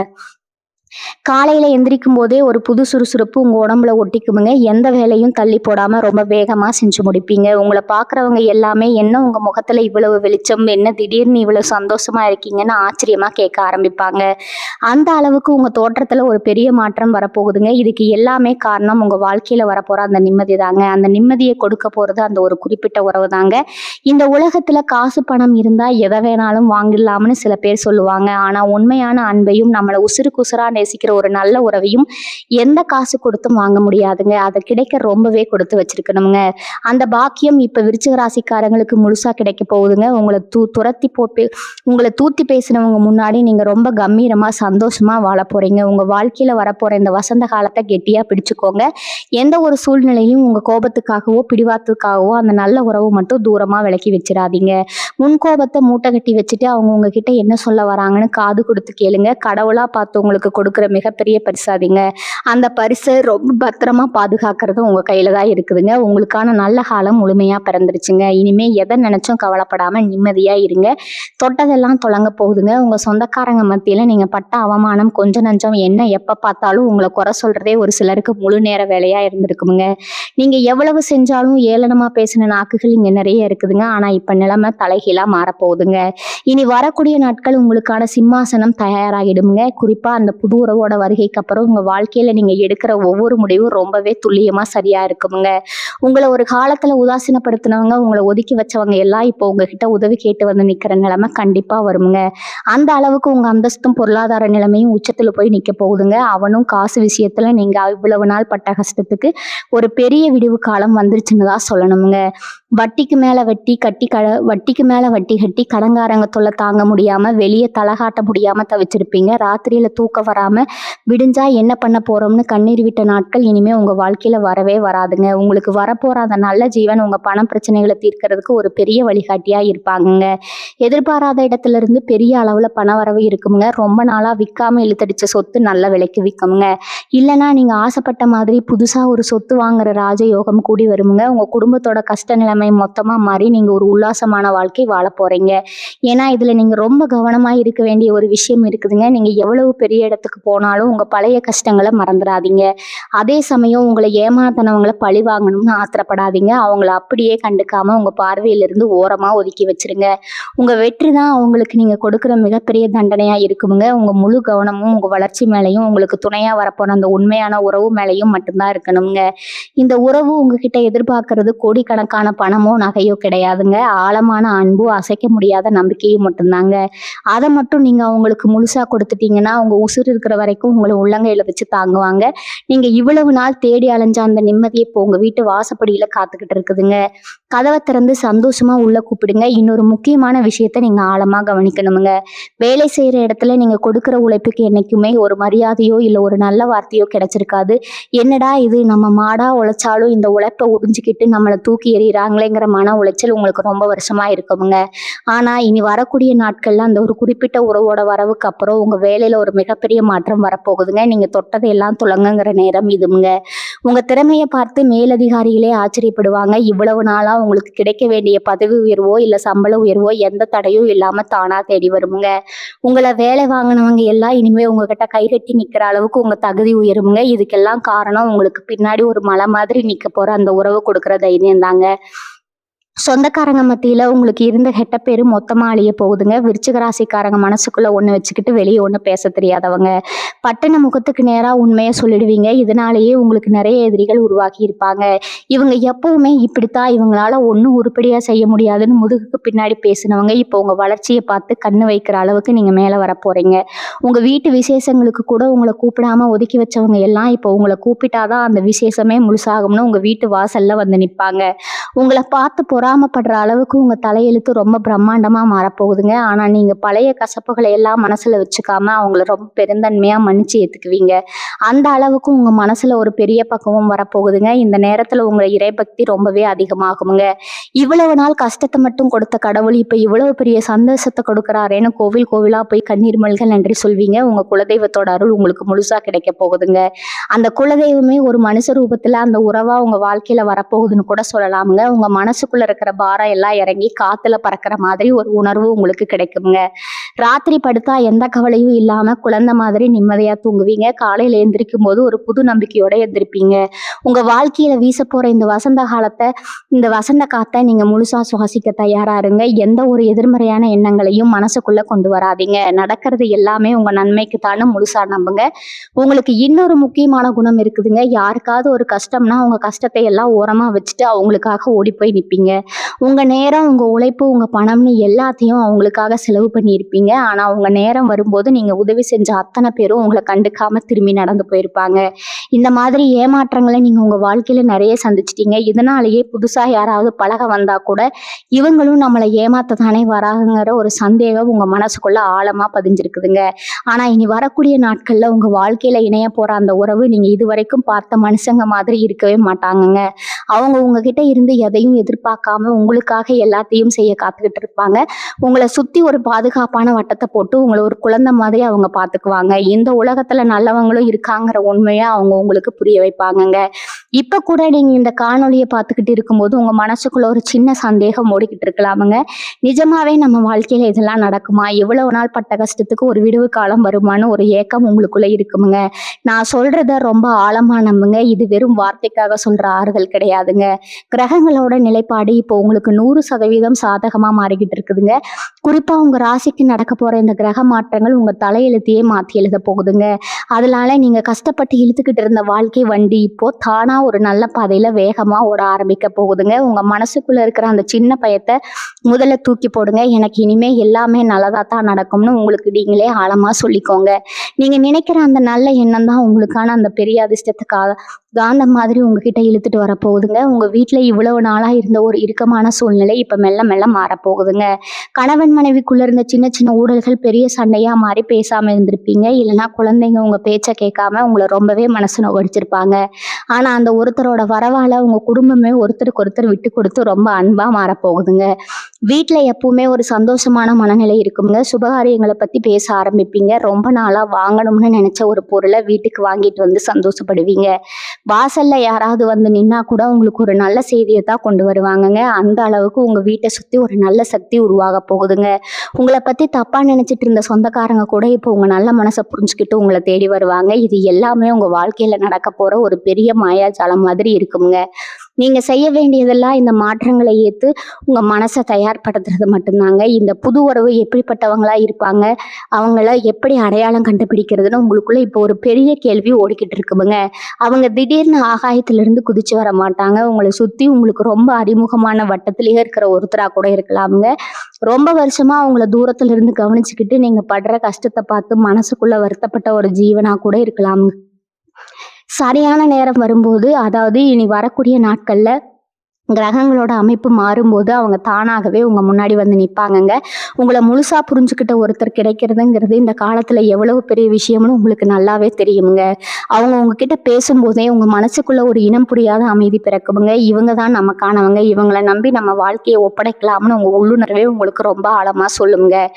காலையில எந்திரிக்கும் போதே ஒரு புது சுறுசுறுப்பு உங்க உடம்புல ஒட்டிக்குமுங்க. எந்த வேலையும் தள்ளி போடாம ரொம்ப வேகமா செஞ்சு முடிப்பீங்க. உங்களை பாக்குறவங்க எல்லாமே என்ன உங்க முகத்துல இவ்வளவு வெளிச்சம், என்ன திடீர்னு இவ்வளவு சந்தோஷமா இருக்கீங்கன்னு ஆச்சரியமா கேட்க ஆரம்பிப்பாங்க. அந்த அளவுக்கு உங்க தோற்றத்துல ஒரு பெரிய மாற்றம் வரப்போகுதுங்க. இதுக்கு எல்லாமே காரணம் உங்க வாழ்க்கையில வரப்போற அந்த நிம்மதி தாங்க. அந்த நிம்மதியை கொடுக்க போறது அந்த ஒரு குறிப்பிட்ட உறவு தாங்க. இந்த உலகத்துல காசு பணம் இருந்தா எதை வேணாலும் வாங்கிடலாம்னு சில பேர் சொல்லுவாங்க. ஆனா உண்மையான அன்பையும் நம்மளை உசுருக்கு உசுரா நேசிக்கிற ஒரு நல்ல உறவையும் எந்த காசு கொடுத்தும் வாங்க முடியாதுங்க. அதை கிடைக்க ரொம்பவே கொடுத்து வச்சிருக்கணுங்க. அந்த பாக்கியம் இப்ப விருச்சிக ராசிக்காரங்களுக்கு முழுசா கிடைக்க போகுதுங்க. உங்களை தூத்தி பேசினவங்க முன்னாடி நீங்க ரொம்ப கம்பீரமா சந்தோஷமா வாழ போறீங்க. உங்க வாழ்க்கையில வரப்போற இந்த வசந்த காலத்தை கெட்டியா பிடிச்சுக்கோங்க. எந்த ஒரு சூழ்நிலையும் உங்க கோபத்துக்காகவோ பிடிவாதத்துக்காகவோ அந்த நல்ல உறவு மட்டும் தூரமா விலக்கி வச்சிடாதீங்க. முன்கோபத்தை மூட்டை கட்டி வச்சுட்டு அவங்க உங்ககிட்ட என்ன சொல்ல வராங்கன்னு காது கொடுத்து கேளுங்க. கடவுளா பார்த்து உங்களுக்கு கொடுக்குற மிகப்பெரிய பரிசாதீங்க. அந்த பரிசை ரொம்ப பத்திரமா பாதுகாக்கிறது உங்க கையில தான் இருக்குதுங்க. உங்களுக்கான நல்ல காலம் முழுமையா பிறந்துருச்சுங்க. இனிமே எதை நினைச்சும் கவலைப்படாம நிம்மதியா இருங்க. தொட்டதெல்லாம் தொடங்க போகுதுங்க. உங்க சொந்தக்காரங்க மத்தியில நீங்க பட்ட அவமானம் கொஞ்சம் நஞ்சம் என்ன, எப்ப பார்த்தாலும் உங்களை குறை சொல்றதே ஒரு சிலருக்கு முழு நேர வேலையா இருந்திருக்குமுங்க. நீங்க எவ்வளவு செஞ்சாலும் ஏளனமா பேசின நாக்குகள் இங்க நிறைய இருக்குதுங்க. ஆனா இப்ப நிலைமை தலைகீழா மாறப்போகுதுங்க. இனி வரக்கூடிய நாட்கள் உங்களுக்கான சிம்மாசனம் தயாராகிடுங்க. குறிப்பா அந்த புது உறவோட வருகைக்கு அப்புறம் உங்க வாழ்க்கையில நீங்க எடுக்கிற ஒவ்வொரு முடிவும் ரொம்பவே துல்லியமா சரியா இருக்குமுங்க. உங்களை ஒரு காலத்துல உதாசீனப்படுத்தினவங்க, உங்களை ஒதுக்கி வச்சவங்க எல்லாம் இப்போ உங்ககிட்ட உதவி கேட்டு வந்து நிக்கிற நிலைமை கண்டிப்பா வருமுங்க. அந்த அளவுக்கு உங்க அந்தஸ்தும் பொருளாதார நிலைமையும் உச்சத்துல போய் நிக்க போகுதுங்க. அவனும் காசு விஷயத்துல நீங்க இவ்வளவு நாள் பட்ட கஷ்டத்துக்கு ஒரு பெரிய விடிவு காலம் வந்துருச்சுன்னு தான் சொல்லணுமுங்க. வட்டிக்கு மேல வட்டிக்கு மேல வட்டி கட்டி கடன்காரங்க தொல்லை தாங்க முடியாம வெளியே தலகாட்ட முடியாம தவிச்சிருப்பீங்க. ராத்திரியில தூக்கம் வராம விடிஞ்சா என்ன பண்ண போறோம்னு கண்ணீர் விட்ட நாட்கள் இனிமே உங்க வாழ்க்கையில வரவே வராதுங்க. உங்களுக்கு வரப்போற அந்த நல்ல ஜீவன் உங்க பண பிரச்சனைகளை தீர்க்கறதுக்கு ஒரு பெரிய வழிகாட்டியா இருப்பாங்கங்க. எதிர்பாராத இடத்துல இருந்து பெரிய அளவுல பண வரவு இருக்குமுங்க. ரொம்ப நாளா விற்காம இழுத்தடிச்ச சொத்து நல்ல விலைக்கு விற்குமுங்க. இல்லைன்னா நீங்க ஆசைப்பட்ட மாதிரி புதுசா ஒரு சொத்து வாங்குற ராஜயோகம் கூடி வருமுங்க. உங்க குடும்பத்தோட கஷ்ட நிலைமை மொத்தமா மாறி நீங்க ஒரு உல்லாசமான வாழ்க்கை வாழ போறீங்க. ஏன்னா இதுல நீங்க ரொம்ப கவனமா இருக்க வேண்டிய ஒரு விஷயம் இருக்குதுங்க. நீங்க எவ்வளவு பெரிய இடத்துக்கு போனாலும் உங்க பழைய கஷ்டங்களை மறந்துடாதீங்க. அதே சமயம் உங்களை ஏமாத்தினவங்களை பழி வாங்கணும்னு ஆத்திரப்படாதீங்க. அவங்கள அப்படியே கண்டுக்காம உங்க பார்வையிலிருந்து ஓரமா ஒதுக்கி வச்சிருங்க. உங்க வெற்றி தான் அவங்களுக்கு நீங்க கொடுக்குற மிகப்பெரிய தண்டனையா இருக்குமுங்க. உங்க முழு கவனமும் உங்க வளர்ச்சி மேலையும் உங்களுக்கு துணையா வரப்போன அந்த உண்மையான உறவு மேலையும் மட்டும்தான் இருக்கணுங்க. இந்த உறவு உங்ககிட்ட எதிர்பார்க்கறது கோடிக்கணக்கான பணமோ நகையோ கிடையாதுங்க. ஆழமான அன்பு, அசைக்க முடியாத நம்பிக்கையும் மட்டும்தாங்க. அதை மட்டும் நீங்க அவங்களுக்கு முழுசா கொடுத்துட்டீங்கன்னா உங்க உசுறு இருக்கிற வரைக்கும் உங்களை உள்ளங்கையில வச்சு தாங்குவாங்க. நீங்க இவ்வளவு நாள் தேடி அலைஞ்ச அந்த நிம்மதியை இப்போ உங்க வீட்டு வாசப்படியில காத்துக்கிட்டு இருக்குதுங்க. கதவை திறந்து சந்தோஷமா உள்ள கூப்பிடுங்க. இன்னொரு முக்கியமான விஷயத்த நீங்க ஆழமா கவனிக்கணுமுங்க. வேலை செய்யற இடத்துல நீங்க கொடுக்குற உழைப்புக்கு என்னைக்குமே ஒரு மரியாதையோ இல்ல ஒரு நல்ல வார்த்தையோ கிடைச்சிருக்காது. என்னடா இது, நம்ம மாடா உழைச்சாலும் இந்த உழைப்பை உறிஞ்சிக்கிட்டு நம்மளை தூக்கி எறிகிறாங்களேங்கிற மன உளைச்சல் உங்களுக்கு ரொம்ப வருஷமா இருக்குமுங்க. ஆனா இனி வரக்கூடிய நாட்கள்ல அந்த ஒரு குறிப்பிட்ட உறவோட வரவுக்கு அப்புறம் உங்க வேலையில ஒரு மிகப்பெரிய மாற்றம் வரப்போகுதுங்க. நீங்க தொட்டதை எல்லாம் துலங்குங்கிற நேரம் இதுங்க. உங்க திறமையை பார்த்து மேலதிகாரிகளே ஆச்சரியப்படுவாங்க. இவ்வளவு நாளா உங்களுக்கு கிடைக்க வேண்டிய பதவி உயர்வோ இல்ல சம்பள உயர்வோ எந்த தடையும் இல்லாம தானா தேடி வருமுங்க. உங்களை வேலை வாங்கினவங்க எல்லாம் இனிமே உங்ககிட்ட கைகட்டி நிக்கிற அளவுக்கு உங்க தகுதி உயருமுங்க. இதுக்கெல்லாம் காரணம் உங்களுக்கு பின்னாடி ஒரு மலை மாதிரி நிக்க போற அந்த உறவு கொடுக்குற தைரியம் தாங்க. சொந்தக்காரங்க மத்தியில உங்களுக்கு இருந்த கெட்ட பேரு மொத்தமா அழிய போகுதுங்க. விருச்சிக ராசிக்காரங்க மனசுக்குள்ள ஒண்ணு வச்சுக்கிட்டு வெளியே ஒண்ணு பேச தெரியாதவங்க. பட்டண முகத்துக்கு நேரா உண்மையை சொல்லிடுவீங்க. இதனாலேயே உங்களுக்கு நிறைய எதிரிகள் உருவாக்கி இருப்பாங்க. இவங்க எப்பவுமே இப்படித்தான், இவங்களால ஒன்றும் உருப்படியா செய்ய முடியாதுன்னு முதுகுக்கு பின்னாடி பேசினவங்க இப்போ உங்க வளர்ச்சியை பார்த்து கண்ணு வைக்கிற அளவுக்கு நீங்க மேல வர போறீங்க. உங்க வீட்டு விசேஷங்களுக்கு கூட உங்களை கூப்பிடாம ஒதுக்கி வச்சவங்க எல்லாம் இப்போ உங்களை கூப்பிட்டாதான் அந்த விசேஷமே முழுசாகும்னு உங்க வீட்டு வாசல்ல வந்து நிற்பாங்க. உங்களை பார்த்து பொறாமப்படுற அளவுக்கு உங்க தலையெழுத்து ரொம்ப பிரம்மாண்டமா மாறப்போகுதுங்க. ஆனா நீங்க பழைய கசப்புகளை எல்லாம் மனசுல வச்சுக்காம அவங்கள ரொம்ப பெருந்தன்மையா மன்னிச்சு ஏத்துக்குவீங்க. அந்த அளவுக்கு உங்க மனசுல ஒரு பெரிய பக்குவம் வரப்போகுதுங்க. இந்த நேரத்துல உங்க இறைபக்தி ரொம்பவே அதிகமாகுங்க. இவ்வளவு நாள் கஷ்டத்தை மட்டும் கொடுத்த கடவுள் இப்ப இவ்வளவு பெரிய சந்தோஷத்தை கொடுக்குறாரேன்னு கோவில் கோவிலா போய் கண்ணீர் மல்க நன்றி சொல்வீங்க. உங்க குலதெய்வத்தோட அருள் உங்களுக்கு முழுசா கிடைக்க போகுதுங்க. அந்த குலதெய்வமே ஒரு மனுஷ ரூபத்துல அந்த உறவா உங்க வாழ்க்கையில வரப்போகுதுன்னு கூட சொல்லலாமுங்க. உங்க மனசுக்குள்ள இருக்கிற பாரம் எல்லாம் இறங்கி காத்துல பறக்கிற மாதிரி ஒரு உணர்வு உங்களுக்கு கிடைக்குங்க. ராத்திரி படுத்தா எந்த கவலையும் இல்லாம குழந்தை மாதிரி நிம்மதியா தூங்குவீங்க. காலையில எந்திரிக்கும் போது ஒரு புது நம்பிக்கையோட எந்திரிப்பீங்க. உங்க வாழ்க்கையில வீச போற இந்த வசந்த காத்தை நீங்க முழுசா சுவாசிக்க தயாரா இருங்க. எந்த ஒரு எதிர்மறையான எண்ணங்களையும் மனசுக்குள்ள கொண்டு வராதீங்க. நடக்கிறது எல்லாமே உங்க நன்மைக்கு தானே முழுசா நம்புங்க. உங்களுக்கு இன்னொரு முக்கியமான குணம் இருக்குதுங்க. யாருக்காவது ஒரு கஷ்டம்னா உங்க கஷ்டத்தை எல்லாம் ஓரமா வச்சுட்டு அவங்களுக்காக ஓடி போய் நிற்பீங்க. உங்க நேரம், உங்க உழைப்பு, உங்க பணம்னு எல்லாத்தையும் அவங்களுக்காக செலவு பண்ணியிருப்பீங்க. ஆனா உங்க நேரம் வரும்போது நீங்க உதவி செஞ்ச அத்தனை பேரும் உங்களை கண்டுக்காம திரும்பி நடந்து போயிருப்பாங்க. இந்த மாதிரி ஏமாற்றங்களை நீங்க உங்க வாழ்க்கையில நிறைய சந்திச்சிட்டீங்க. இதனாலேயே புதுசா யாராவது பழக வந்தா கூட இவங்களும் நம்மளை ஏமாத்தத்தானே வராங்கிற ஒரு சந்தேகம் உங்க மனசுக்குள்ள ஆழமா பதிஞ்சிருக்குதுங்க. ஆனா இனி வரக்கூடிய நாட்கள்ல உங்க வாழ்க்கையில இணைய போற அந்த உறவு நீங்க இதுவரைக்கும் பார்த்த மனுஷங்க மாதிரி இருக்கவே மாட்டாங்கங்க. அவங்க உங்ககிட்ட இருந்து எதையும் எதிர்பார்க்காம உங்களுக்காக எல்லாத்தையும் செய்ய காத்துக்கிட்டு இருப்பாங்க. உங்களை சுத்தி ஒரு பாதுகாப்பான வட்டத்தை போட்டு உங்களை ஒரு குழந்தை மாதிரி அவங்க பார்த்துக்குவாங்க. இந்த உலகத்துல நல்லவங்களும் இருக்காங்கிற உண்மையை அவங்க உங்களுக்கு புரிய வைப்பாங்கங்க. இப்ப கூட நீங்க இந்த காணொலியை பார்த்துக்கிட்டு இருக்கும்போது உங்க மனசுக்குள்ள ஒரு சின்ன சந்தேகம் ஓடிக்கிட்டு இருக்கலாமுங்க. நிஜமாவே நம்ம வாழ்க்கையில இதெல்லாம் நடக்குமா? எவ்வளவு நாள் பட்ட கஷ்டத்துக்கு ஒரு விடுவு காலம் வருமானு ஒரு ஏக்கம் உங்களுக்குள்ள இருக்குமுங்க. நான் சொல்றத ரொம்ப ஆழமா நம்புங்க. இது வெறும் வார்த்தைக்காக சொல்ற ஆறுதல் கிடையாதுங்க. கிரகங்களோட நிலைப்பாடு இப்போ உங்களுக்கு 100% சாதகமா மாறிக்கிட்டு இருக்குதுங்க. குறிப்பா உங்க ராசிக்கு நடக்க போற இந்த கிரக மாற்றங்கள் உங்க தலையெழுத்தையே மாத்தி எழுத போகுதுங்க. அதனால நீங்க கஷ்டப்பட்டு இழுத்துக்கிட்டு இருந்த வாழ்க்கை வண்டி இப்போ தானா ஒரு நல்ல பாதையில வேகமா ஓட ஆரம்பிக்க போகுதுங்க. உங்க மனசுக்குள்ள இருக்கிற அந்த சின்ன பயத்தை முதல்ல தூக்கி போடுங்க. எனக்கு இனிமே எல்லாமே நல்லதா தான் நடக்கும்னு உங்களுக்கு நீங்களே ஆழமா சொல்லிக்கோங்க. நீங்க நினைக்கிற அந்த நல்ல எண்ணம் தான் உங்களுக்கான அந்த பெரிய அதிர்ஷ்டத்துக்காக காந்தம் மாதிரி உங்ககிட்ட இழுத்துட்டு வரப்போகுதுங்க. உங்க வீட்ல இவ்வளவு நாளா இருந்த ஒரு இறுக்கமான சூழ்நிலை இப்ப மெல்ல மெல்ல மாறப்போகுதுங்க. கணவன் மனைவிக்குள்ள இருந்த சின்ன சின்ன ஊடல்கள் பெரிய சண்டையா மாறி பேசாம இருந்திருப்பீங்க. இல்லைன்னா குழந்தைங்க உங்க பேச்ச கேட்காம உங்களை ரொம்பவே மனசு நோகடிச்சிருப்பாங்க. ஆனா அந்த ஒருத்தரோட வரவால உங்க குடும்பமே ஒருத்தருக்கு ஒருத்தர் விட்டு கொடுத்து ரொம்ப அன்பா மாறப்போகுதுங்க. வீட்ல எப்பவுமே ஒரு சந்தோஷமான மனநிலை இருக்குங்க. சுபகாரியங்களை பத்தி பேச ஆரம்பிப்பீங்க. ரொம்ப நாளா வாங்கணும்னு நினைச்ச ஒரு பொருளை வீட்டுக்கு வாங்கிட்டு வந்து சந்தோஷப்படுவீங்க. வாசல்ல யாராவது வந்து நின்னா கூட உங்களுக்கு ஒரு நல்ல செய்தியை தான் கொண்டு வருவாங்கங்க. அந்த அளவுக்கு உங்க வீட்டை சுத்தி ஒரு நல்ல சக்தி உருவாக போகுதுங்க. உங்களை பத்தி தப்பா நினைச்சிட்டு இருந்த சொந்தக்காரங்க கூட இப்போ உங்க நல்ல மனசை புரிஞ்சுக்கிட்டு உங்களை தேடி வருவாங்க. இது எல்லாமே உங்க வாழ்க்கையில நடக்க போற ஒரு பெரிய மாயாஜாலம் மாதிரி இருக்குங்க. நீங்க செய்ய வேண்டியதெல்லாம் இந்த மாற்றங்களை ஏத்து உங்க மனசை தயார்படுத்துறது மட்டும்தாங்க. இந்த புது உறவு எப்படிப்பட்டவங்களா இருப்பாங்க, அவங்கள எப்படி அடையாளம் கண்டுபிடிக்கிறதுன்னு உங்களுக்குள்ள இப்போ ஒரு பெரிய கேள்வி ஓடிக்கிட்டு இருக்குமுங்க. அவங்க திடீர்னு ஆகாயத்திலிருந்து குதிச்சு வர மாட்டாங்க. உங்களை சுத்தி உங்களுக்கு ரொம்ப அறிமுகமான வட்டத்திலேயே இருக்கிற ஒருத்தரா கூட இருக்கலாமுங்க. ரொம்ப வருஷமா அவங்கள தூரத்துல இருந்து கவனிச்சுக்கிட்டு நீங்க படுற கஷ்டத்தை பார்த்து மனசுக்குள்ள வருத்தப்பட்ட ஒரு ஜீவனா கூட இருக்கலாமுங்க. சரியான நேரம் வரும்போது, அதாவது இனி வரக்கூடிய நாட்கள்ல கிரகங்களோட அமைப்பு மாறும்போது அவங்க தானாகவே உங்க முன்னாடி வந்து நிப்பாங்கங்க. உங்களை முழுசா புரிஞ்சுக்கிட்ட ஒருத்தர் கிடைக்கிறதுங்கிறது இந்த காலத்துல எவ்வளவு பெரிய விஷயம்னு உங்களுக்கு நல்லாவே தெரியுமுங்க. அவங்க உங்ககிட்ட பேசும்போதே உங்க மனசுக்குள்ள ஒரு இனம் புரியாத அமைதி பிறக்குமுங்க. இவங்க தான் நமக்கானவங்க, இவங்களை நம்பி நம்ம வாழ்க்கையை ஒப்படைக்கலாம்னு உங்க உள்ளுணர்வே உங்களுக்கு ரொம்ப ஆழமா சொல்லுங்க.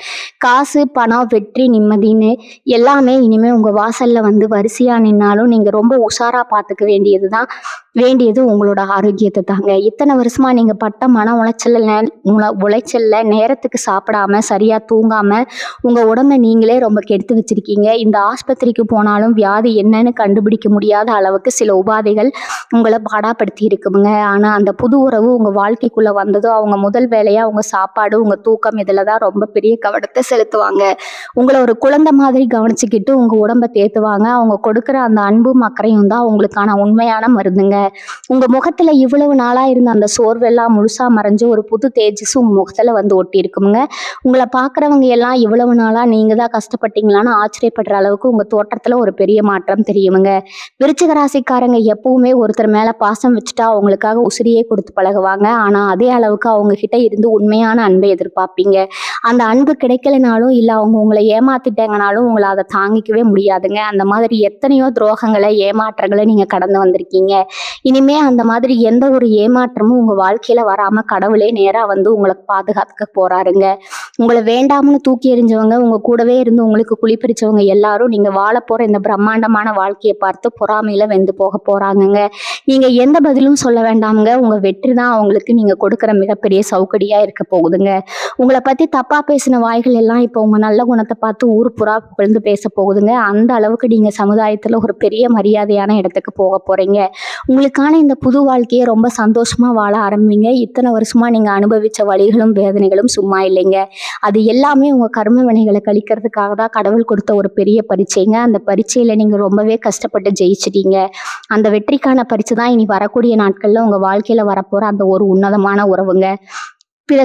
காசு, பணம், வெற்றி, நிம்மதின்னு எல்லாமே இனிமே உங்க வாசல்ல வந்து வரிசையா நின்னாலும் நீங்க ரொம்ப உஷாரா பார்த்துக்க வேண்டியது உங்களோட ஆரோக்கியத்தை தாங்க. இத்தனை வருஷமா நீங்க பட்ட மன உளைச்சல்ல நேரத்துக்கு சாப்பிடாம சரியா தூங்காம உங்க உடம்ப நீங்களே ரொம்ப கெடுத்து வச்சிருக்கீங்க. இந்த ஆஸ்பத்திரிக்கு போனாலும் வியாதி என்னன்னு கண்டுபிடிக்க முடியாத அளவுக்கு சில உபாதைகள் உங்களை பாடாப்படுத்தி இருக்குங்க. ஆனா அந்த புது உறவு உங்க வாழ்க்கைக்குள்ள வந்ததும் அவங்க முதல் வேலையா உங்க சாப்பாடு, உங்க தூக்கம் இதுலதான் ரொம்ப பெரிய கவனத்தை செலுத்துவாங்க. உங்களை ஒரு குழந்தை மாதிரி கவனிச்சுக்கிட்டு உங்க உடம்ப தேத்துவாங்க. அவங்க கொடுக்குற அந்த அன்பும் அக்கறையும் தான் உங்களுக்கான உண்மையான மருந்துங்க. உங்க முகத்துல இவ்வளவு நாளா இருந்த அந்த சோர்வெல்லாம் முழுசா மறைஞ்சு ஒரு புது தேஜஸ் உங்க முகத்துல வந்து ஒட்டி இருக்குங்க. உங்களை பாக்குறவங்க எல்லாம் இவ்வளவு நாளா நீங்க தான் கஷ்டப்பட்டீங்களான்னு ஆச்சரியப்படுற அளவுக்கு உங்க தோற்றத்துல ஒரு பெரிய மாற்றம் தெரியுமுங்க. விருச்சிக ராசிக்காரங்க எப்பவுமே ஒருத்தர் மேல பாசம் வச்சுட்டா அவங்களுக்காக உசிரியே கொடுத்து பழகுவாங்க. ஆனா அதே அளவுக்கு அவங்க கிட்ட இருந்து உண்மையான அன்பை எதிர்பார்ப்பீங்க. அந்த அன்பு கிடைக்கலனாலும் இல்ல அவங்க உங்களை ஏமாத்திட்டாங்கனாலும் உங்களை அதை தாங்கிக்கவே முடியாதுங்க. அந்த மாதிரி எத்தனையோ துரோகங்களை, ஏமாற்றங்களை நீங்க கடந்து வந்திருக்கீங்க. இனிமே அந்த மாதிரி எந்த ஒரு ஏமாற்றமும் உங்க வாழ்க்கையில வராம கடவுளே நேரா வந்து உங்களை பாதுகாத்துக்க போறாருங்க. உங்களை வேண்டாம்னு தூக்கி எறிஞ்சவங்க, உங்க கூடவே இருந்து உங்களுக்கு குளிப்பறிச்சவங்க எல்லாரும் நீங்க வாழ போற இந்த பிரம்மாண்டமான வாழ்க்கையை பார்த்து பொறாமையில வெந்து போக போறாங்கங்க. நீங்க எந்த பதிலும் சொல்ல வேண்டாமுங்க. உங்க வெற்றி தான் அவங்களுக்கு நீங்க கொடுக்குற மிகப்பெரிய சௌகடியா இருக்க போகுதுங்க. உங்களை பத்தி தப்பா பேசின வாய்கள் எல்லாம் இப்போ உங்க நல்ல குணத்தை பார்த்து ஊர் புறா புகழ்ந்து பேச போகுதுங்க. அந்த அளவுக்கு நீங்க சமுதாயத்துல ஒரு பெரிய மரியாதையான இடத்துக்கு போக போறீங்க. உங்களுக்கான இந்த புது வாழ்க்கையை ரொம்ப சந்தோஷமா வாழ ஆரம்பிங்க. இத்தனை வருஷமா நீங்க அனுபவிச்ச வலிகளும் வேதனைகளும் சும்மா இல்லைங்க. அது எல்லாமே உங்க கர்ம வினைகளை கழிக்கிறதுக்காக தான் கடவுள் கொடுத்த ஒரு பெரிய பரீட்சைங்க. அந்த பரீட்சையில நீங்க ரொம்பவே கஷ்டப்பட்டு ஜெயிச்சிட்டீங்க. அந்த வெற்றிக்கான பரிசு தான் இனி வரக்கூடிய நாட்கள்ல உங்க வாழ்க்கையில வரப்போற அந்த ஒரு உன்னதமான உறவுங்க.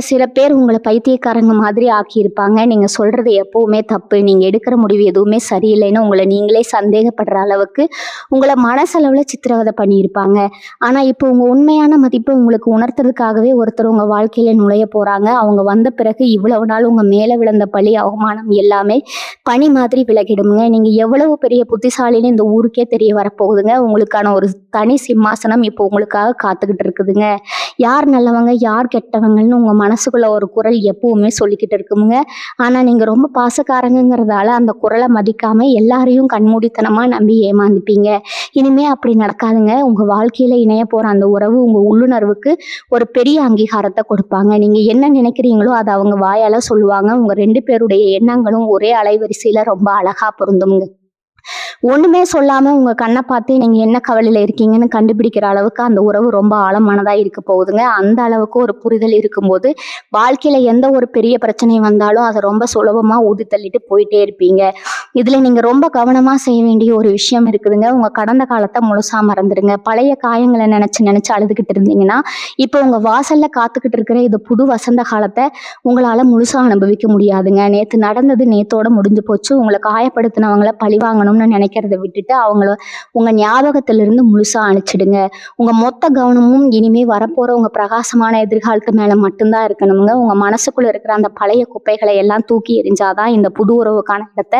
சில பேர் உங்களை பைத்தியக்காரங்க மாதிரி ஆக்கியிருப்பாங்க. நீங்க சொல்றது எப்பவுமே தப்பு, நீங்க எடுக்கிற முடிவு எதுவுமே சரியில்லைன்னு உங்களை நீங்களே சந்தேகப்படுற அளவுக்கு உங்களை மனசளவுல சித்திரவதை பண்ணியிருப்பாங்க. ஆனா இப்போ உங்க உண்மையான மதிப்பை உங்களுக்கு உணர்த்துறதுக்காகவே ஒருத்தர் உங்க வாழ்க்கையில நுழைய போறாங்க. அவங்க வந்த பிறகு இவ்வளவு நாள் உங்க மேல விழுந்த பழி, அவமானம் எல்லாமே பனி மாதிரி விலகிடுங்க. நீங்க எவ்வளவு பெரிய புத்திசாலின்னு இந்த ஊருக்கே தெரிய வரப்போகுதுங்க. உங்களுக்கான ஒரு தனி சிம்மாசனம் இப்போ உங்களுக்காக காத்துக்கிட்டு இருக்குதுங்க. யார் நல்லவங்க, யார் கெட்டவங்கன்னு உங்க மனசுக்குள்ள ஒரு குரல் எப்பவுமே சொல்லிக்கிட்டு இருக்குங்க. ஆனா நீங்க ரொம்ப பாசக்காரங்கிறதால அந்த குரலை மதிக்காம எல்லாரையும் கண்மூடித்தனமா நம்பி ஏமாந்துப்பீங்க. இனிமே அப்படி நடக்காதுங்க. உங்க வாழ்க்கையில இணைய போற அந்த உறவு உங்க உள்ளுணர்வுக்கு ஒரு பெரிய அங்கீகாரத்தை கொடுப்பாங்க. நீங்க என்ன நினைக்கிறீங்களோ அதை அவங்க வாயால சொல்லுவாங்க. உங்க 2 பேருடைய எண்ணங்களும் ஒரே அலைவரிசையில ரொம்ப அழகா பொருந்துங்க. ஒண்ணுமே சொல்லாம உங்க கண்ண பார்த்தே நீங்க என்ன கவலையில இருக்கீங்கன்னு கண்டுபிடிக்கிற அளவுக்கு அந்த உறவு ரொம்ப ஆழமானதா இருக்க போகுதுங்க. அந்த அளவுக்கு ஒரு புரிதல் இருக்கும்போது, வாழ்க்கையில எந்த ஒரு பெரிய பிரச்சனை வந்தாலும் அத ரொம்ப சுலபமா ஊதி தள்ளிட்டு போயிட்டே இருப்பீங்க. இதுல நீங்க ரொம்ப கவனமா செய்ய வேண்டிய ஒரு விஷயம் இருக்குதுங்க. உங்க கடந்த காலத்த முழுசா மறந்துருங்க. பழைய காயங்கள நெனச்சு நெனச்சு அழுதுகிட்டு இருந்தீங்கன்னா, இப்போ உங்க வாசல்ல காத்துக்கிட்டு இருக்கிற இது புது வசந்த காலத்த உங்களால முழுசா அனுபவிக்க முடியாதுங்க. நேத்து நடந்தது நேத்தோட முடிஞ்சு போச்சு. உங்கள காயப்படுத்தினவங்கள பழிவாங்கணும்னு நெனைக்கிறத விட்டுட்டு, அவங்கள உங்க ஞாபகத்திலிருந்து முழுசா அழிச்சிடுங்க. உங்க மொத்த கவனமும் இனிமே வரப்போற உங்க பிரகாசமான எதிர்காலத்து மேல மட்டும் தான் இருக்கணும்ங்க. உங்க மனசுக்குள்ள இருக்கிற அந்த பழைய குப்பைகளை எல்லாம் தூக்கி எறிஞ்சா தான் இந்த புது உறவுக்கான இடத்த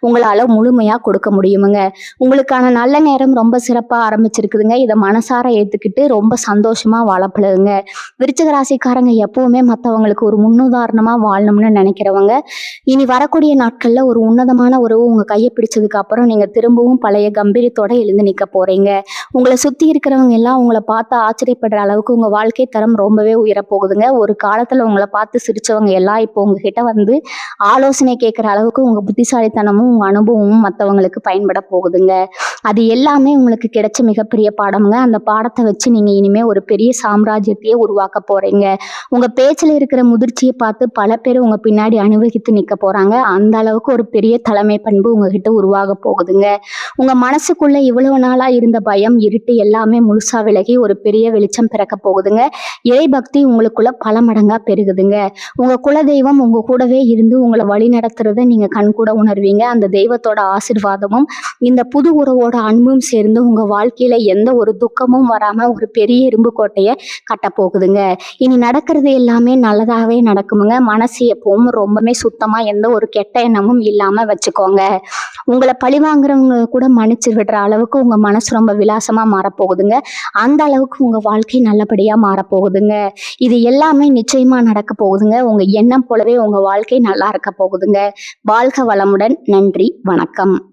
உங்களால முழுமையா கொடுக்க முடியுமுங்க. உங்களுக்கான நல்ல நேரம் ரொம்ப சிறப்பா ஆரம்பிச்சிருக்குதுங்க. இத மனசார ஏத்துக்கிட்டு ரொம்ப சந்தோஷமா வாழ பழகுங்க. விருச்சிக ராசிக்காரங்க எப்பவுமே மத்தவங்களுக்கு ஒரு முன்னுதாரணமா வாழணும்னு நினைக்கிறவங்க, இனி வரக்கூடிய நாட்கள்ல ஒரு உன்னதமான உறவு உங்க கைய பிடிச்சதுக்கு அப்புறம் நீங்க திரும்பவும் பழைய கம்பீரியத்தோட எழுந்து நிக்க போறீங்க. உங்கள சுத்தி இருக்கிறவங்க எல்லாம் உங்கள பார்த்து ஆச்சரியப்படுற அளவுக்கு உங்க வாழ்க்கை தரம் ரொம்பவே உயரப் போகுதுங்க. ஒரு காலத்துல உங்கள பார்த்து சிரிச்சவங்க எல்லாம் இப்போ உங்ககிட்ட வந்து ஆலோசனை கேட்கிற அளவுக்கு உங்க புத்திசாலித்தனமும், உங்க அனுபவமும் மத்தவங்களுக்கு பயன்பட போகுதுங்க. அது எல்லாமே உங்களுக்கு கிடைச்ச மிகப்பெரிய பாடம்ங்க. அந்த பாடத்த வச்சு நீங்க இனிமே ஒரு பெரிய சாம்ராஜ்யத்தையே உருவாக்க போறீங்க. உங்க பேச்சுல இருக்கிற முதிர்ச்சிய பார்த்து பல பேர் உங்க பின்னாடி அணிவகுத்து நிக்க போறாங்க. அந்த அளவுக்கு ஒரு பெரிய தலைமை பண்பு உங்ககிட்ட உருவாக போகுதுங்க. உங்க மனசுக்குள்ள இவ்வளவு நாளா இருந்த பயம், இருட்டு எல்லாமே முழுசா விலகி ஒரு பெரிய வெளிச்சம் பிறக்க போகுதுங்க. இறை பக்தி உங்களுக்குள்ள பல மடங்கா பெருகுதுங்க. உங்க குலதெய்வம் உங்க கூடவே இருந்து உங்கள வழி நடத்துறத நீங்க கண்கூட உணர்வீங்க. அந்த தெய்வத்தோட ஆசீர்வாதமும், இந்த புது உறவோட அன்பும் சேர்ந்து உங்க வாழ்க்கையில எந்த ஒரு துக்கமும் வராம ஒரு பெரிய இரும்பு கோட்டைய கட்டப் போகுதுங்க. இனி நடக்கிறது எல்லாமே நல்லதாவே நடக்குமுங்க. மனசு எப்பவும் ரொம்பவே சுத்தமா எந்த ஒரு கெட்ட எண்ணமும் இல்லாம வச்சுக்கோங்க. உங்கள பழிவாங்குறவங்க கூட மன்னிச்சு விடுற அளவுக்கு உங்க மனசு ரொம்ப விலாசமா மாறப்போகுதுங்க. அந்த அளவுக்கு உங்க வாழ்க்கை நல்லபடியா மாறப்போகுதுங்க. இது எல்லாமே நிச்சயமா நடக்க போகுதுங்க. உங்க எண்ணம் போலவே உங்க வாழ்க்கை நல்லா இருக்க போகுதுங்க. வாழ்க வளமுடன். நன்றி. வணக்கம்.